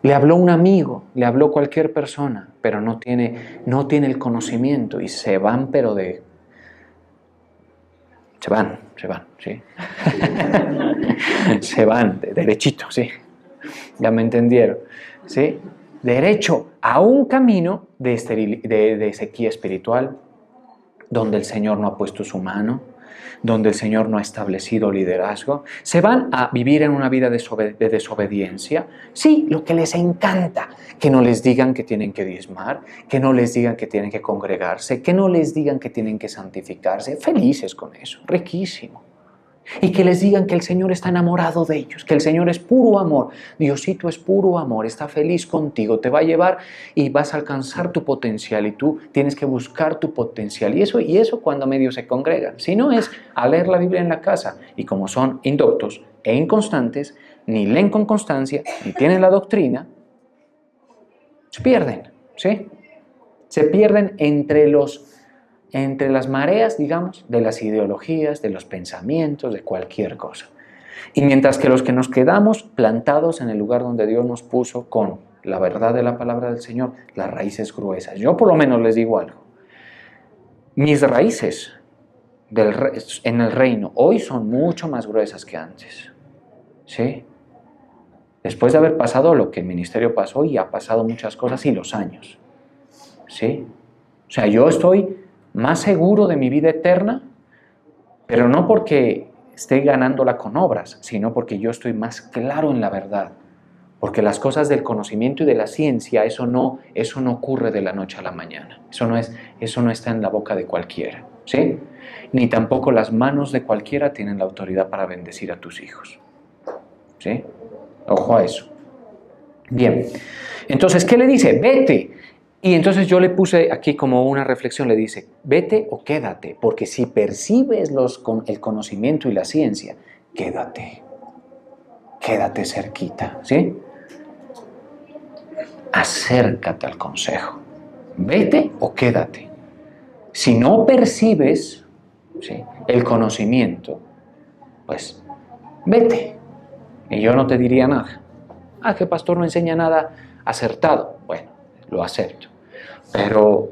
[SPEAKER 1] le habló un amigo, le habló cualquier persona, pero no tiene el conocimiento y se van, pero de... Se van, ¿sí? Se van, derechito, ¿sí? Ya me entendieron, ¿sí? Derecho a un camino de sequía espiritual, donde el Señor no ha puesto su mano, donde el Señor no ha establecido liderazgo. Se van a vivir en una vida de desobediencia. Sí, lo que les encanta, que no les digan que tienen que diezmar, que no les digan que tienen que congregarse, que no les digan que tienen que santificarse. Felices con eso, riquísimo. Y que les digan que el Señor está enamorado de ellos, que el Señor es puro amor. Diosito es puro amor, está feliz contigo, te va a llevar y vas a alcanzar tu potencial y tú tienes que buscar tu potencial. Y eso cuando medio se congregan. Si no es a leer la Biblia en la casa y como son indoctos e inconstantes, ni leen con constancia, ni tienen la doctrina, se pierden, ¿sí? Se pierden entre las mareas, digamos, de las ideologías, de los pensamientos, de cualquier cosa. Y mientras que los que nos quedamos plantados en el lugar donde Dios nos puso con la verdad de la palabra del Señor, las raíces gruesas. Yo por lo menos les digo algo. Mis raíces en el reino hoy son mucho más gruesas que antes. ¿Sí? Después de haber pasado lo que el ministerio pasó y ha pasado muchas cosas y los años. ¿Sí? O sea, yo estoy más seguro de mi vida eterna, pero no porque esté ganándola con obras, sino porque yo estoy más claro en la verdad. Porque las cosas del conocimiento y de la ciencia, eso no ocurre de la noche a la mañana. Eso no está en la boca de cualquiera, ¿sí? Ni tampoco las manos de cualquiera tienen la autoridad para bendecir a tus hijos, ¿sí? Ojo a eso. Bien, entonces, ¿qué le dice? Vete. Y entonces yo le puse aquí como una reflexión, le dice, vete o quédate, porque si percibes el conocimiento y la ciencia, quédate cerquita, ¿sí? Acércate al consejo, vete o quédate. Si no percibes, ¿sí?, el conocimiento, pues vete. Y yo no te diría nada. Que el pastor no enseña nada acertado. Bueno, lo acepto. Pero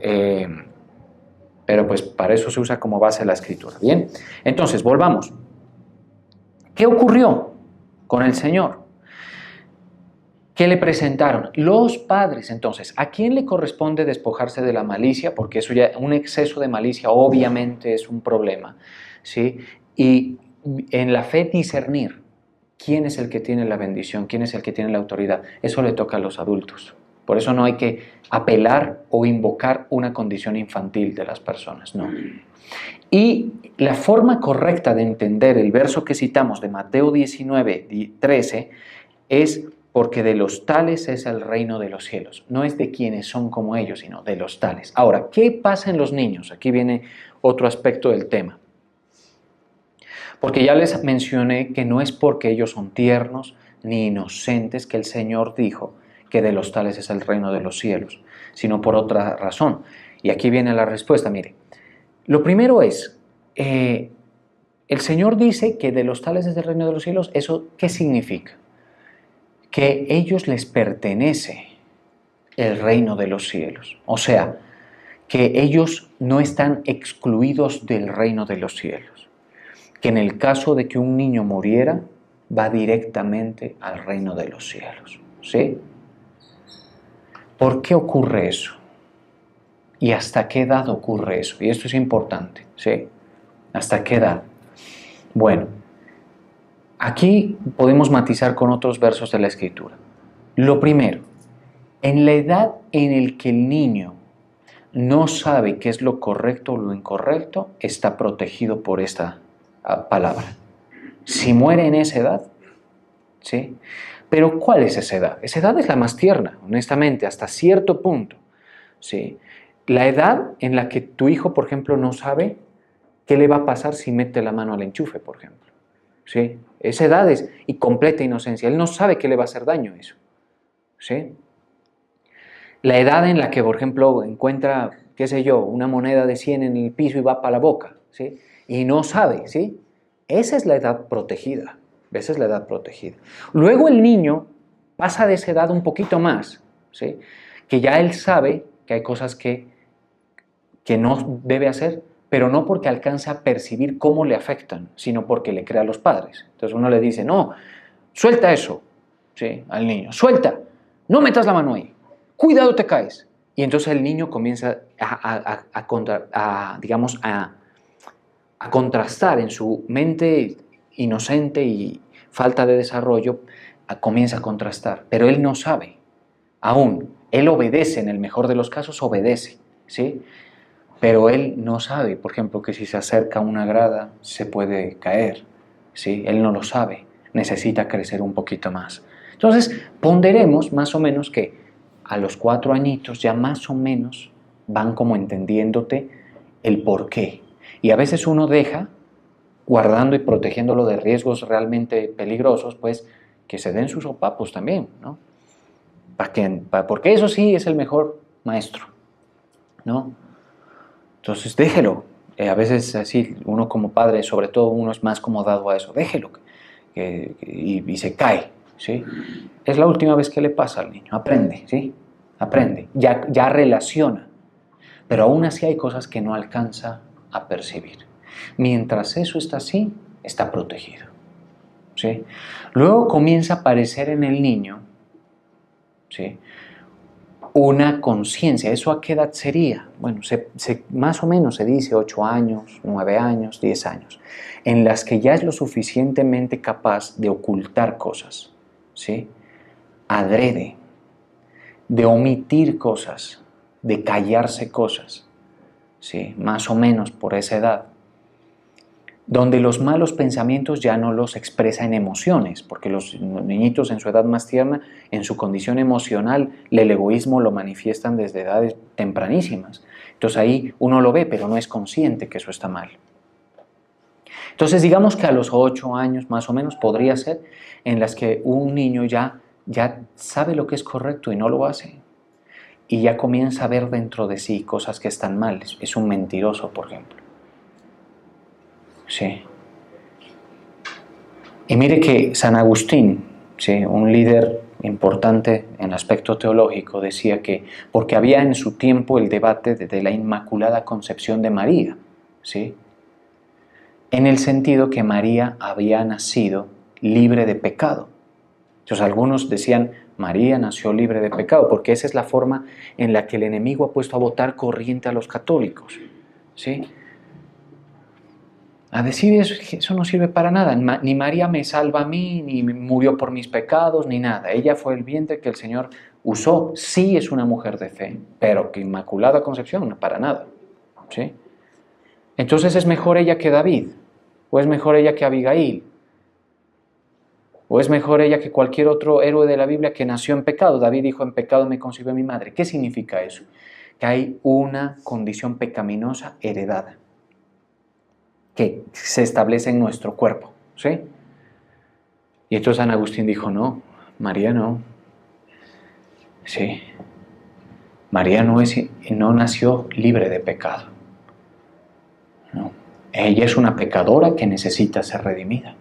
[SPEAKER 1] pues para eso se usa como base la escritura. Bien, entonces volvamos. ¿Qué ocurrió con el Señor? ¿Qué le presentaron? Los padres. Entonces, ¿a quién le corresponde despojarse de la malicia? Porque eso ya, un exceso de malicia obviamente es un problema, ¿sí? Y en la fe discernir quién es el que tiene la bendición, quién es el que tiene la autoridad. Eso le toca a los adultos, Por eso no hay que apelar o invocar una condición infantil de las personas, no. Y la forma correcta de entender el verso que citamos de Mateo 19:13 es porque de los tales es el reino de los cielos. No es de quienes son como ellos, sino de los tales. Ahora, ¿qué pasa en los niños? Aquí viene otro aspecto del tema. Porque ya les mencioné que no es porque ellos son tiernos ni inocentes que el Señor dijo que de los tales es el reino de los cielos, sino por otra razón. Y aquí viene la respuesta, mire. Lo primero es, el Señor dice que de los tales es el reino de los cielos. ¿Eso qué significa? Que ellos les pertenece el reino de los cielos. O sea, que ellos no están excluidos del reino de los cielos. Que en el caso de que un niño muriera, va directamente al reino de los cielos. ¿Sí? ¿Por qué ocurre eso? ¿Y hasta qué edad ocurre eso? Y esto es importante, ¿sí? ¿Hasta qué edad? Bueno, aquí podemos matizar con otros versos de la Escritura. Lo primero, en la edad en la que el niño no sabe qué es lo correcto o lo incorrecto, está protegido por esta palabra. Si muere en esa edad, ¿sí? Pero ¿cuál es esa edad? Esa edad es la más tierna, honestamente, hasta cierto punto, ¿sí? La edad en la que tu hijo, por ejemplo, no sabe qué le va a pasar si mete la mano al enchufe, por ejemplo. ¿Sí? Esa edad es y completa inocencia. Él no sabe qué le va a hacer daño eso. ¿Sí? La edad en la que, por ejemplo, encuentra, qué sé yo, una moneda de 100 en el piso y va para la boca, ¿sí? Y no sabe, ¿sí? Esa es la edad protegida. Esa es la edad protegida. Luego el niño pasa de esa edad un poquito más, ¿sí? Que ya él sabe que hay cosas que no debe hacer, pero no porque alcance a percibir cómo le afectan, sino porque le crea a los padres. Entonces uno le dice, no, suelta eso, ¿sí? Al niño, suelta, no metas la mano ahí, cuidado te caes. Y entonces el niño comienza a contrastar en su mente inocente y falta de desarrollo, comienza a contrastar, pero él no sabe aún, él obedece, en el mejor de los casos obedece, ¿sí? Pero él no sabe, por ejemplo, que si se acerca a una grada se puede caer, ¿sí? Él no lo sabe, necesita crecer un poquito más. Entonces, ponderemos más o menos que a los 4 añitos ya más o menos van como entendiéndote el por qué. Y a veces uno deja, guardando y protegiéndolo de riesgos realmente peligrosos, pues que se den sus sopapos también, ¿no? Porque eso sí es el mejor maestro, ¿no? Entonces déjelo. A veces así uno como padre, sobre todo uno es más como dado a eso. Déjelo y se cae, ¿sí? Es la última vez que le pasa al niño. Aprende, ¿sí? Aprende. Ya relaciona. Pero aún así hay cosas que no alcanza a percibir. Mientras eso está así, está protegido, ¿sí? Luego comienza a aparecer en el niño, ¿sí?, una conciencia. ¿Eso a qué edad sería? Bueno, más o menos se dice 8 años, 9 años, 10 años, en las que ya es lo suficientemente capaz de ocultar cosas, ¿sí? Adrede, de omitir cosas, de callarse cosas, ¿sí? Más o menos por esa edad. Donde los malos pensamientos ya no los expresa en emociones, porque los niñitos en su edad más tierna, en su condición emocional, el egoísmo lo manifiestan desde edades tempranísimas. Entonces ahí uno lo ve, pero no es consciente que eso está mal. Entonces digamos que a los 8 años más o menos podría ser en las que un niño ya sabe lo que es correcto y no lo hace. Y ya comienza a ver dentro de sí cosas que están mal. Es un mentiroso, por ejemplo. Sí. Y mire que San Agustín, ¿sí?, un líder importante en el aspecto teológico, decía que porque había en su tiempo el debate de la Inmaculada Concepción de María, ¿sí?, en el sentido que María había nacido libre de pecado. Entonces algunos decían, María nació libre de pecado, porque esa es la forma en la que el enemigo ha puesto a votar corriente a los católicos, ¿sí?, a decir eso no sirve para nada. Ni María me salva a mí, ni murió por mis pecados, ni nada. Ella fue el vientre que el Señor usó, sí es una mujer de fe, pero que Inmaculada Concepción, no para nada. ¿Sí? Entonces, ¿es mejor ella que David? ¿O es mejor ella que Abigail? ¿O es mejor ella que cualquier otro héroe de la Biblia que nació en pecado? David dijo, en pecado me concibió mi madre. ¿Qué significa eso? Que hay una condición pecaminosa heredada que se establece en nuestro cuerpo. ¿Sí? Y entonces San Agustín dijo, no, María no. Sí. María no nació libre de pecado. No. Ella es una pecadora que necesita ser redimida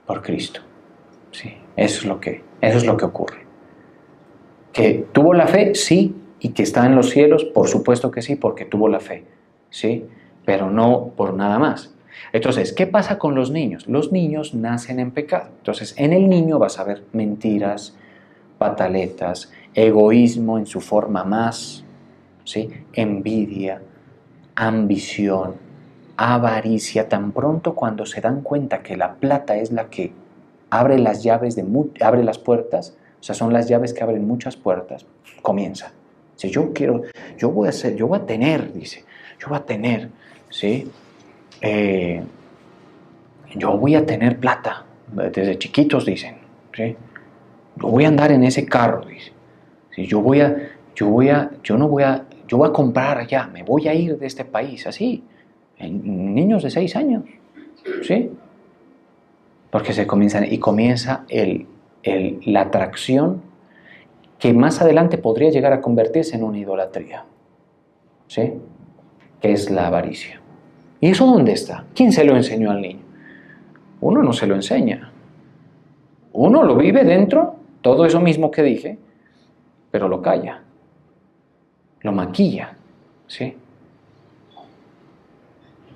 [SPEAKER 1] por Cristo. Sí. Eso es lo que ocurre. ¿Que tuvo la fe? Sí. ¿Y que está en los cielos? Por supuesto que sí, porque tuvo la fe. ¿Sí? Pero no por nada más. Entonces, ¿qué pasa con los niños? Los niños nacen en pecado. Entonces, en el niño vas a ver mentiras, pataletas, egoísmo en su forma más, ¿sí? Envidia, ambición, avaricia. Tan pronto cuando se dan cuenta que la plata es la que abre las llaves, abre las puertas, o sea, son las llaves que abren muchas puertas, comienza. Si yo voy a tener, dice, yo voy a tener, ¿sí? Yo voy a tener plata, desde chiquitos dicen, ¿sí? Yo voy a andar en ese carro, dice. ¿Sí? Yo voy a comprar allá, me voy a ir de este país, así, niños de 6 años, ¿sí? Porque comienza la atracción que más adelante podría llegar a convertirse en una idolatría, ¿sí? Que es la avaricia. ¿Y eso dónde está? ¿Quién se lo enseñó al niño? Uno no se lo enseña. Uno lo vive dentro, todo eso mismo que dije, pero lo calla, lo maquilla, ¿sí?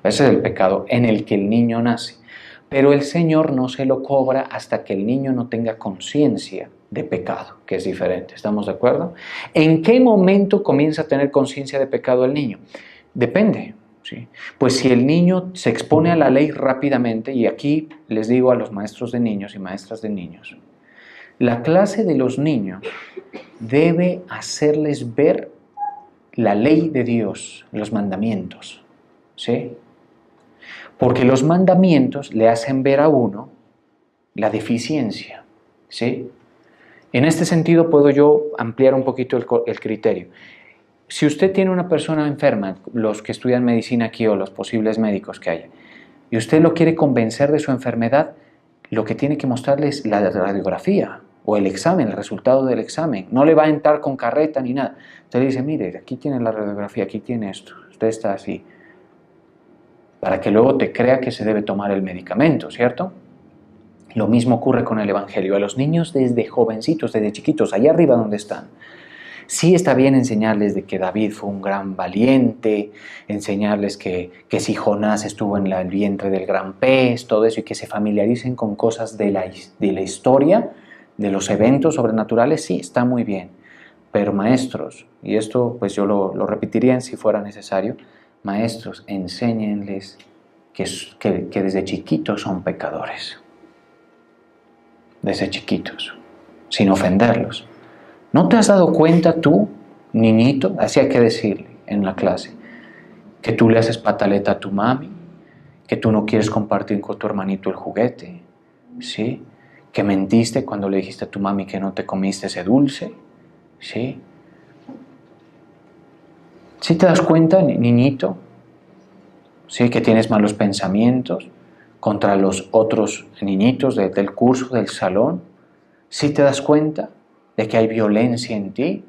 [SPEAKER 1] Ese es el pecado en el que el niño nace. Pero el Señor no se lo cobra hasta que el niño no tenga conciencia de pecado, que es diferente. ¿Estamos de acuerdo? ¿En qué momento comienza a tener conciencia de pecado el niño? Depende. ¿Sí? Pues si el niño se expone a la ley rápidamente, y aquí les digo a los maestros de niños y maestras de niños, la clase de los niños debe hacerles ver la ley de Dios, los mandamientos, ¿sí? Porque los mandamientos le hacen ver a uno la deficiencia, ¿sí? En este sentido puedo yo ampliar un poquito el criterio. Si usted tiene una persona enferma, los que estudian medicina aquí o los posibles médicos que haya, y usted lo quiere convencer de su enfermedad, lo que tiene que mostrarle es la radiografía o el examen, el resultado del examen. No le va a entrar con carreta ni nada. Usted le dice, mire, aquí tiene la radiografía, aquí tiene esto, usted está así. Para que luego te crea que se debe tomar el medicamento, ¿cierto? Lo mismo ocurre con el Evangelio. A los niños desde jovencitos, desde chiquitos, allá arriba donde están. Sí está bien enseñarles de que David fue un gran valiente, enseñarles que si Jonás estuvo en el vientre del gran pez, todo eso, y que se familiaricen con cosas de la historia, de los eventos sobrenaturales, sí, está muy bien. Pero maestros, y esto pues yo lo repetiría si fuera necesario, maestros, enséñenles que desde chiquitos son pecadores. Desde chiquitos, sin ofenderlos. ¿No te has dado cuenta tú, niñito, así hay que decirle en la clase, que tú le haces pataleta a tu mami, que tú no quieres compartir con tu hermanito el juguete, ¿sí? Que mentiste cuando le dijiste a tu mami que no te comiste ese dulce, ¿sí? ¿Sí te das cuenta, niñito? ¿Sí? Que tienes malos pensamientos contra los otros niñitos del curso, del salón. ¿Sí te das cuenta de que hay violencia en ti?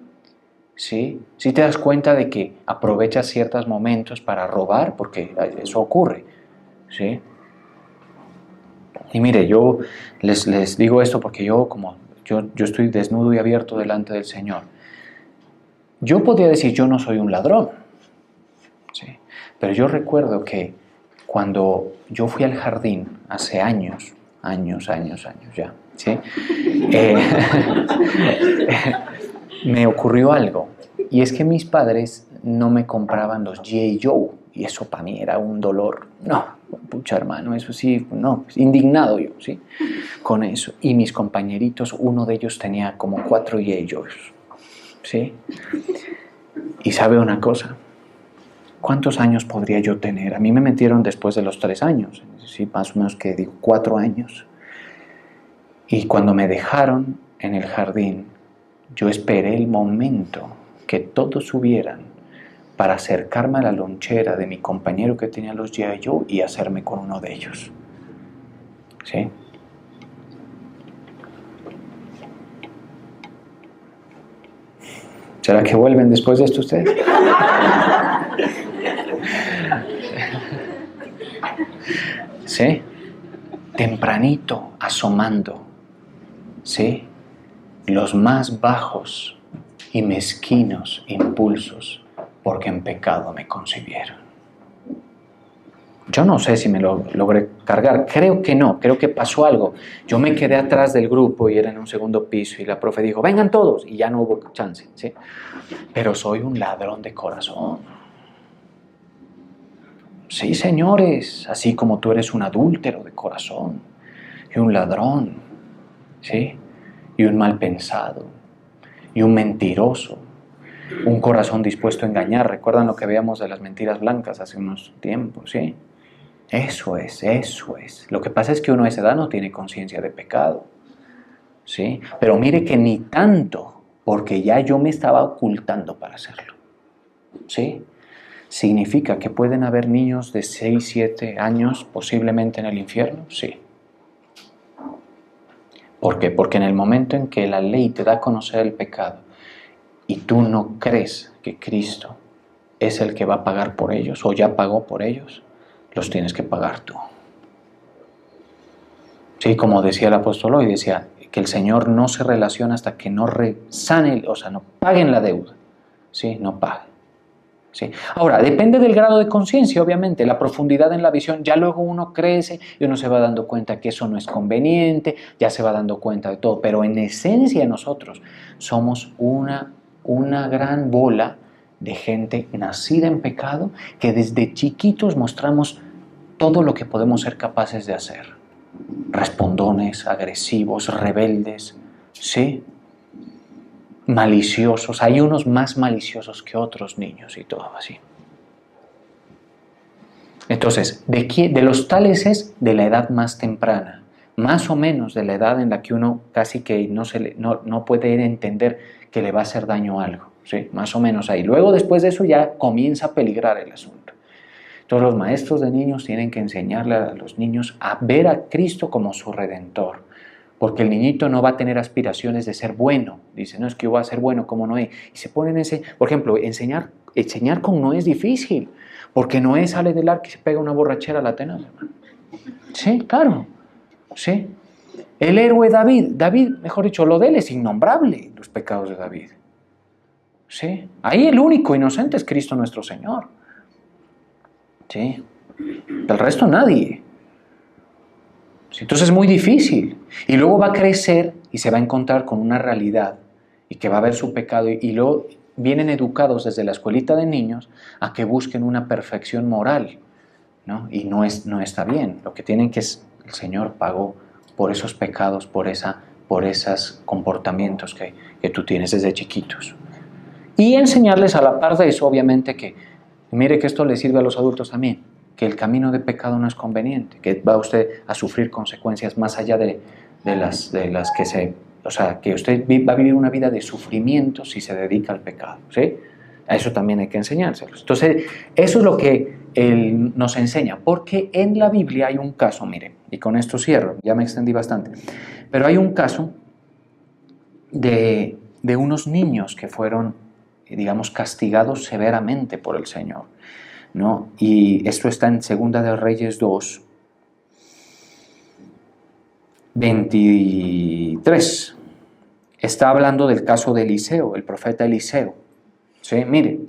[SPEAKER 1] ¿Sí? ¿Sí te das cuenta de que aprovechas ciertos momentos para robar? Porque eso ocurre, ¿sí? Y mire, yo les digo esto porque yo estoy desnudo y abierto delante del Señor. Yo podría decir, yo no soy un ladrón, ¿sí? Pero yo recuerdo que cuando yo fui al jardín hace años ya, ¿sí? Me ocurrió algo, y es que mis padres no me compraban los G.I. Joe, y eso para mí era un dolor. No, pucha hermano, eso sí, no, indignado yo, ¿sí? Con eso. Y mis compañeritos, uno de ellos tenía como 4 G.I. Joes, ¿sí? Y sabe una cosa, ¿cuántos años podría yo tener? A mí me metieron después de los 3 años, ¿sí? Más o menos que digo 4 años. Y cuando me dejaron en el jardín, yo esperé el momento que todos subieran para acercarme a la lonchera de mi compañero que tenía los G.I. Joe y hacerme con uno de ellos. ¿Sí? ¿Será que vuelven después de esto ustedes? ¿Sí? Tempranito, asomando. ¿Sí? Los más bajos y mezquinos impulsos, porque en pecado me concibieron. Yo no sé si me lo logré cargar, creo que no, creo que pasó algo. Yo me quedé atrás del grupo y era en un segundo piso y la profe dijo, vengan todos, y ya no hubo chance, ¿sí? Pero soy un ladrón de corazón. Sí, señores, así como tú eres un adúltero de corazón y un ladrón, ¿sí? Y un mal pensado y un mentiroso, un corazón dispuesto a engañar. ¿Recuerdan lo que veíamos de las mentiras blancas hace unos tiempos? ¿Sí? Eso es. Lo que pasa es que uno a esa edad no tiene conciencia de pecado, ¿sí? Pero mire que ni tanto, porque ya yo me estaba ocultando para hacerlo, ¿sí? ¿Significa que pueden haber niños de 6, 7 años posiblemente en el infierno? Sí. ¿Por qué? Porque en el momento en que la ley te da a conocer el pecado y tú no crees que Cristo es el que va a pagar por ellos o ya pagó por ellos, los tienes que pagar tú. Sí, como decía el apóstol hoy, decía que el Señor no se relaciona hasta que no resane, o sea, no paguen la deuda. Sí, no paguen. Sí. Ahora, depende del grado de conciencia, obviamente, la profundidad en la visión. Ya luego uno crece y uno se va dando cuenta que eso no es conveniente, ya se va dando cuenta de todo. Pero en esencia nosotros somos una gran bola de gente nacida en pecado que desde chiquitos mostramos todo lo que podemos ser capaces de hacer. Respondones, agresivos, rebeldes, ¿sí? Maliciosos. Hay unos más maliciosos que otros niños y todo así. Entonces, de los tales es de la edad más temprana, más o menos de la edad en la que uno casi que no puede entender que le va a hacer daño algo, ¿sí? Más o menos ahí. Luego, después de eso, ya comienza a peligrar el asunto. Entonces, los maestros de niños tienen que enseñarle a los niños a ver a Cristo como su Redentor. Porque el niñito no va a tener aspiraciones de ser bueno. Dice, no, es que yo voy a ser bueno como Noé. Y se ponen por ejemplo, enseñar con Noé es difícil. Porque Noé sale del arca y se pega una borrachera a la tenaz, hermano. Sí, claro. Sí. El héroe David, mejor dicho, lo de él es innombrable, los pecados de David. Sí. Ahí el único inocente es Cristo nuestro Señor. Sí. Del resto nadie. Entonces es muy difícil. Y luego va a crecer y se va a encontrar con una realidad y que va a ver su pecado y luego vienen educados desde la escuelita de niños a que busquen una perfección moral, ¿no? Y no está bien. Lo que tienen que es, el Señor pagó por esos pecados, por esos comportamientos que tú tienes desde chiquitos. Y enseñarles a la par de eso, obviamente, que mire que esto le sirve a los adultos también, que el camino de pecado no es conveniente, que va usted a sufrir consecuencias más allá de las que o sea, que usted va a vivir una vida de sufrimiento si se dedica al pecado, ¿sí? A eso también hay que enseñárselos. Entonces, eso es lo que él nos enseña, porque en la Biblia hay un caso, mire, y con esto cierro, ya me extendí bastante, pero hay un caso de unos niños que fueron, digamos, castigados severamente por el Señor, ¿no? Y esto está en Segunda de Reyes 2, 23. Está hablando del caso de Eliseo, el profeta Eliseo. ¿Sí? Mire,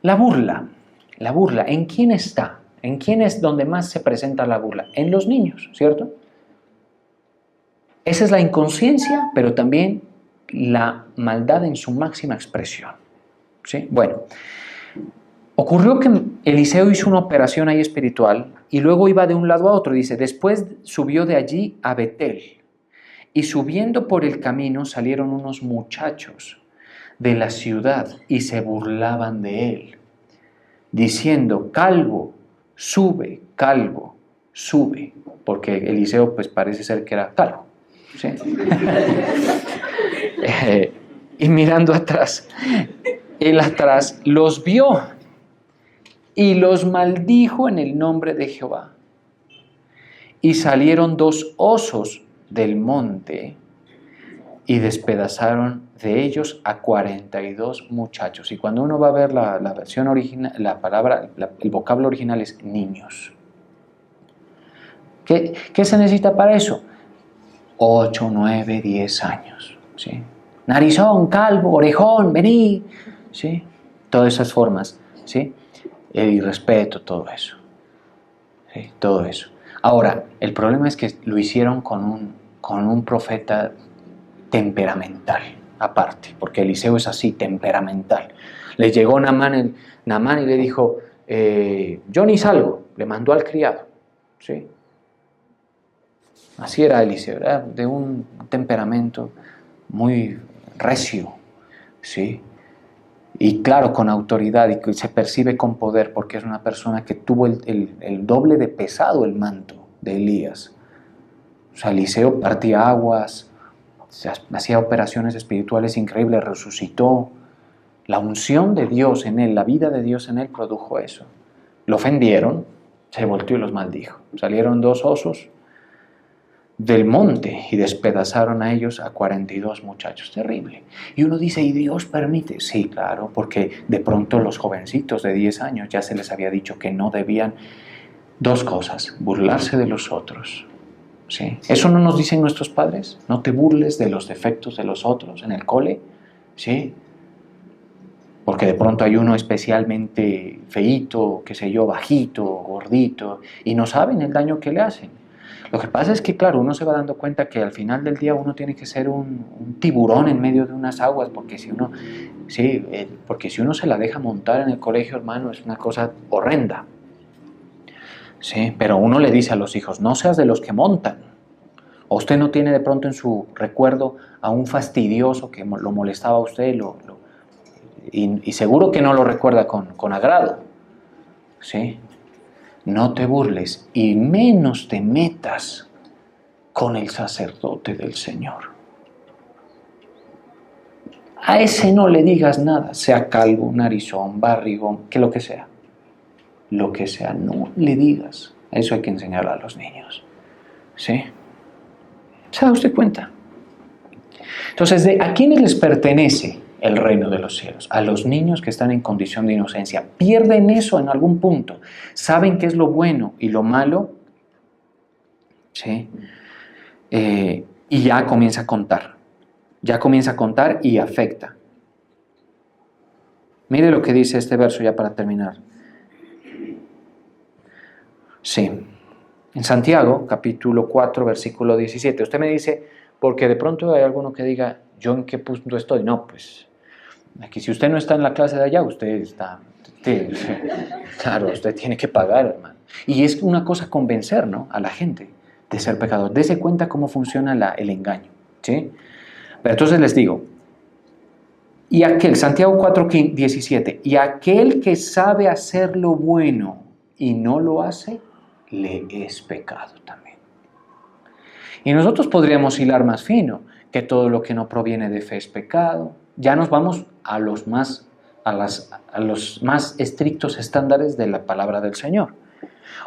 [SPEAKER 1] la burla, ¿en quién está? ¿En quién es donde más se presenta la burla? En los niños, ¿cierto? Esa es la inconsciencia, pero también la maldad en su máxima expresión. ¿Sí? Bueno, ocurrió que Eliseo hizo una operación ahí espiritual y luego iba de un lado a otro. Dice, después subió de allí a Betel y subiendo por el camino salieron unos muchachos de la ciudad y se burlaban de él, diciendo: calvo, sube, porque Eliseo pues parece ser que era calvo, ¿sí? Y mirando atrás, él atrás los vio y los maldijo en el nombre de Jehová. Y salieron 2 osos del monte y despedazaron de ellos a 42 muchachos. Y cuando uno va a ver la versión original, la palabra, el vocablo original es niños. ¿Qué se necesita para eso? 8, 9, 10 años, ¿sí? Narizón, calvo, orejón, vení, ¿sí? Todas esas formas, ¿sí? El irrespeto, todo eso, ¿sí? Todo eso. Ahora, el problema es que lo hicieron con un profeta temperamental, aparte, porque Eliseo es así, temperamental. Le llegó Naamán y le dijo: yo ni salgo, le mandó al criado, ¿sí? Así era Eliseo, era de un temperamento muy recio, ¿sí? Y claro, con autoridad, y que se percibe con poder, porque es una persona que tuvo el doble de pesado el manto de Elías. O sea, Eliseo partía aguas, hacía operaciones espirituales increíbles, resucitó. La unción de Dios en él, la vida de Dios en él produjo eso. Lo ofendieron, se volteó y los maldijo. Salieron 2 osos del monte y despedazaron a ellos a 42 muchachos. Terrible. Y uno dice: ¿y Dios permite? Sí, claro, porque de pronto los jovencitos de 10 años ya se les había dicho que no debían 2 cosas: burlarse de los otros, ¿sí? ¿Eso no nos dicen nuestros padres? No te burles de los defectos de los otros en el cole, ¿sí? Porque de pronto hay uno especialmente feíto, qué sé yo, bajito, gordito, y no saben el daño que le hacen. Lo que pasa es que, claro, uno se va dando cuenta que al final del día uno tiene que ser un tiburón en medio de unas aguas, porque si uno se la deja montar en el colegio, hermano, es una cosa horrenda. Sí, pero uno le dice a los hijos: no seas de los que montan. O usted no tiene de pronto en su recuerdo a un fastidioso que lo molestaba a usted, y seguro que no lo recuerda con agrado. ¿Sí? No te burles y menos te metas con el sacerdote del Señor. A ese no le digas nada, sea calvo, narizón, barrigón, que lo que sea. Lo que sea, no le digas. Eso hay que enseñar a los niños. ¿Sí? ¿Se da usted cuenta? Entonces, ¿a quiénes les pertenece el reino de los cielos? A los niños que están en condición de inocencia. Pierden eso en algún punto. Saben qué es lo bueno y lo malo. ¿Sí? Y ya comienza a contar. Ya comienza a contar y afecta. Mire lo que dice este verso ya para terminar. Sí. En Santiago, capítulo 4, versículo 17. Usted me dice, porque de pronto hay alguno que diga: ¿yo en qué punto estoy? No, pues, aquí si usted no está en la clase de allá, usted está... Claro, usted tiene que pagar, hermano. Y es una cosa convencer, ¿no?, a la gente de ser pecador. Dese cuenta cómo funciona el engaño, ¿sí? Pero entonces les digo, Santiago 4, 17, y aquel que sabe hacer lo bueno y no lo hace, le es pecado también. Y nosotros podríamos hilar más fino, que todo lo que no proviene de fe es pecado. Ya nos vamos a los más estrictos estándares de la palabra del Señor.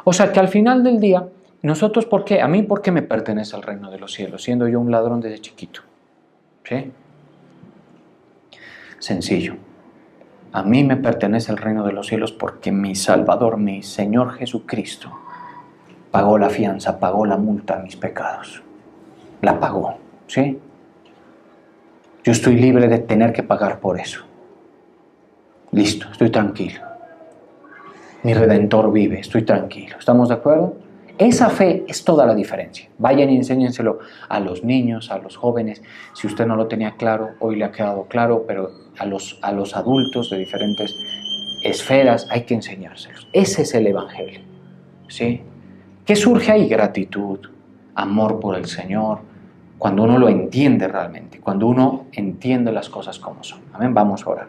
[SPEAKER 1] O sea que al final del día, nosotros, ¿por qué? A mí, ¿por qué me pertenece al reino de los cielos, siendo yo un ladrón desde chiquito? ¿Sí? Sencillo. A mí me pertenece el reino de los cielos porque mi Salvador, mi Señor Jesucristo, pagó la fianza, pagó la multa a mis pecados. La pagó, ¿sí? Yo estoy libre de tener que pagar por eso. Listo, estoy tranquilo. Mi Redentor vive, estoy tranquilo. ¿Estamos de acuerdo? Esa fe es toda la diferencia. Vayan y enséñenselo a los niños, a los jóvenes. Si usted no lo tenía claro, hoy le ha quedado claro, pero a los adultos de diferentes esferas hay que enseñárselos. Ese es el Evangelio, ¿sí? ¿Qué surge ahí? Gratitud, amor por el Señor, cuando uno lo entiende realmente, cuando uno entiende las cosas como son. Amén, vamos a orar.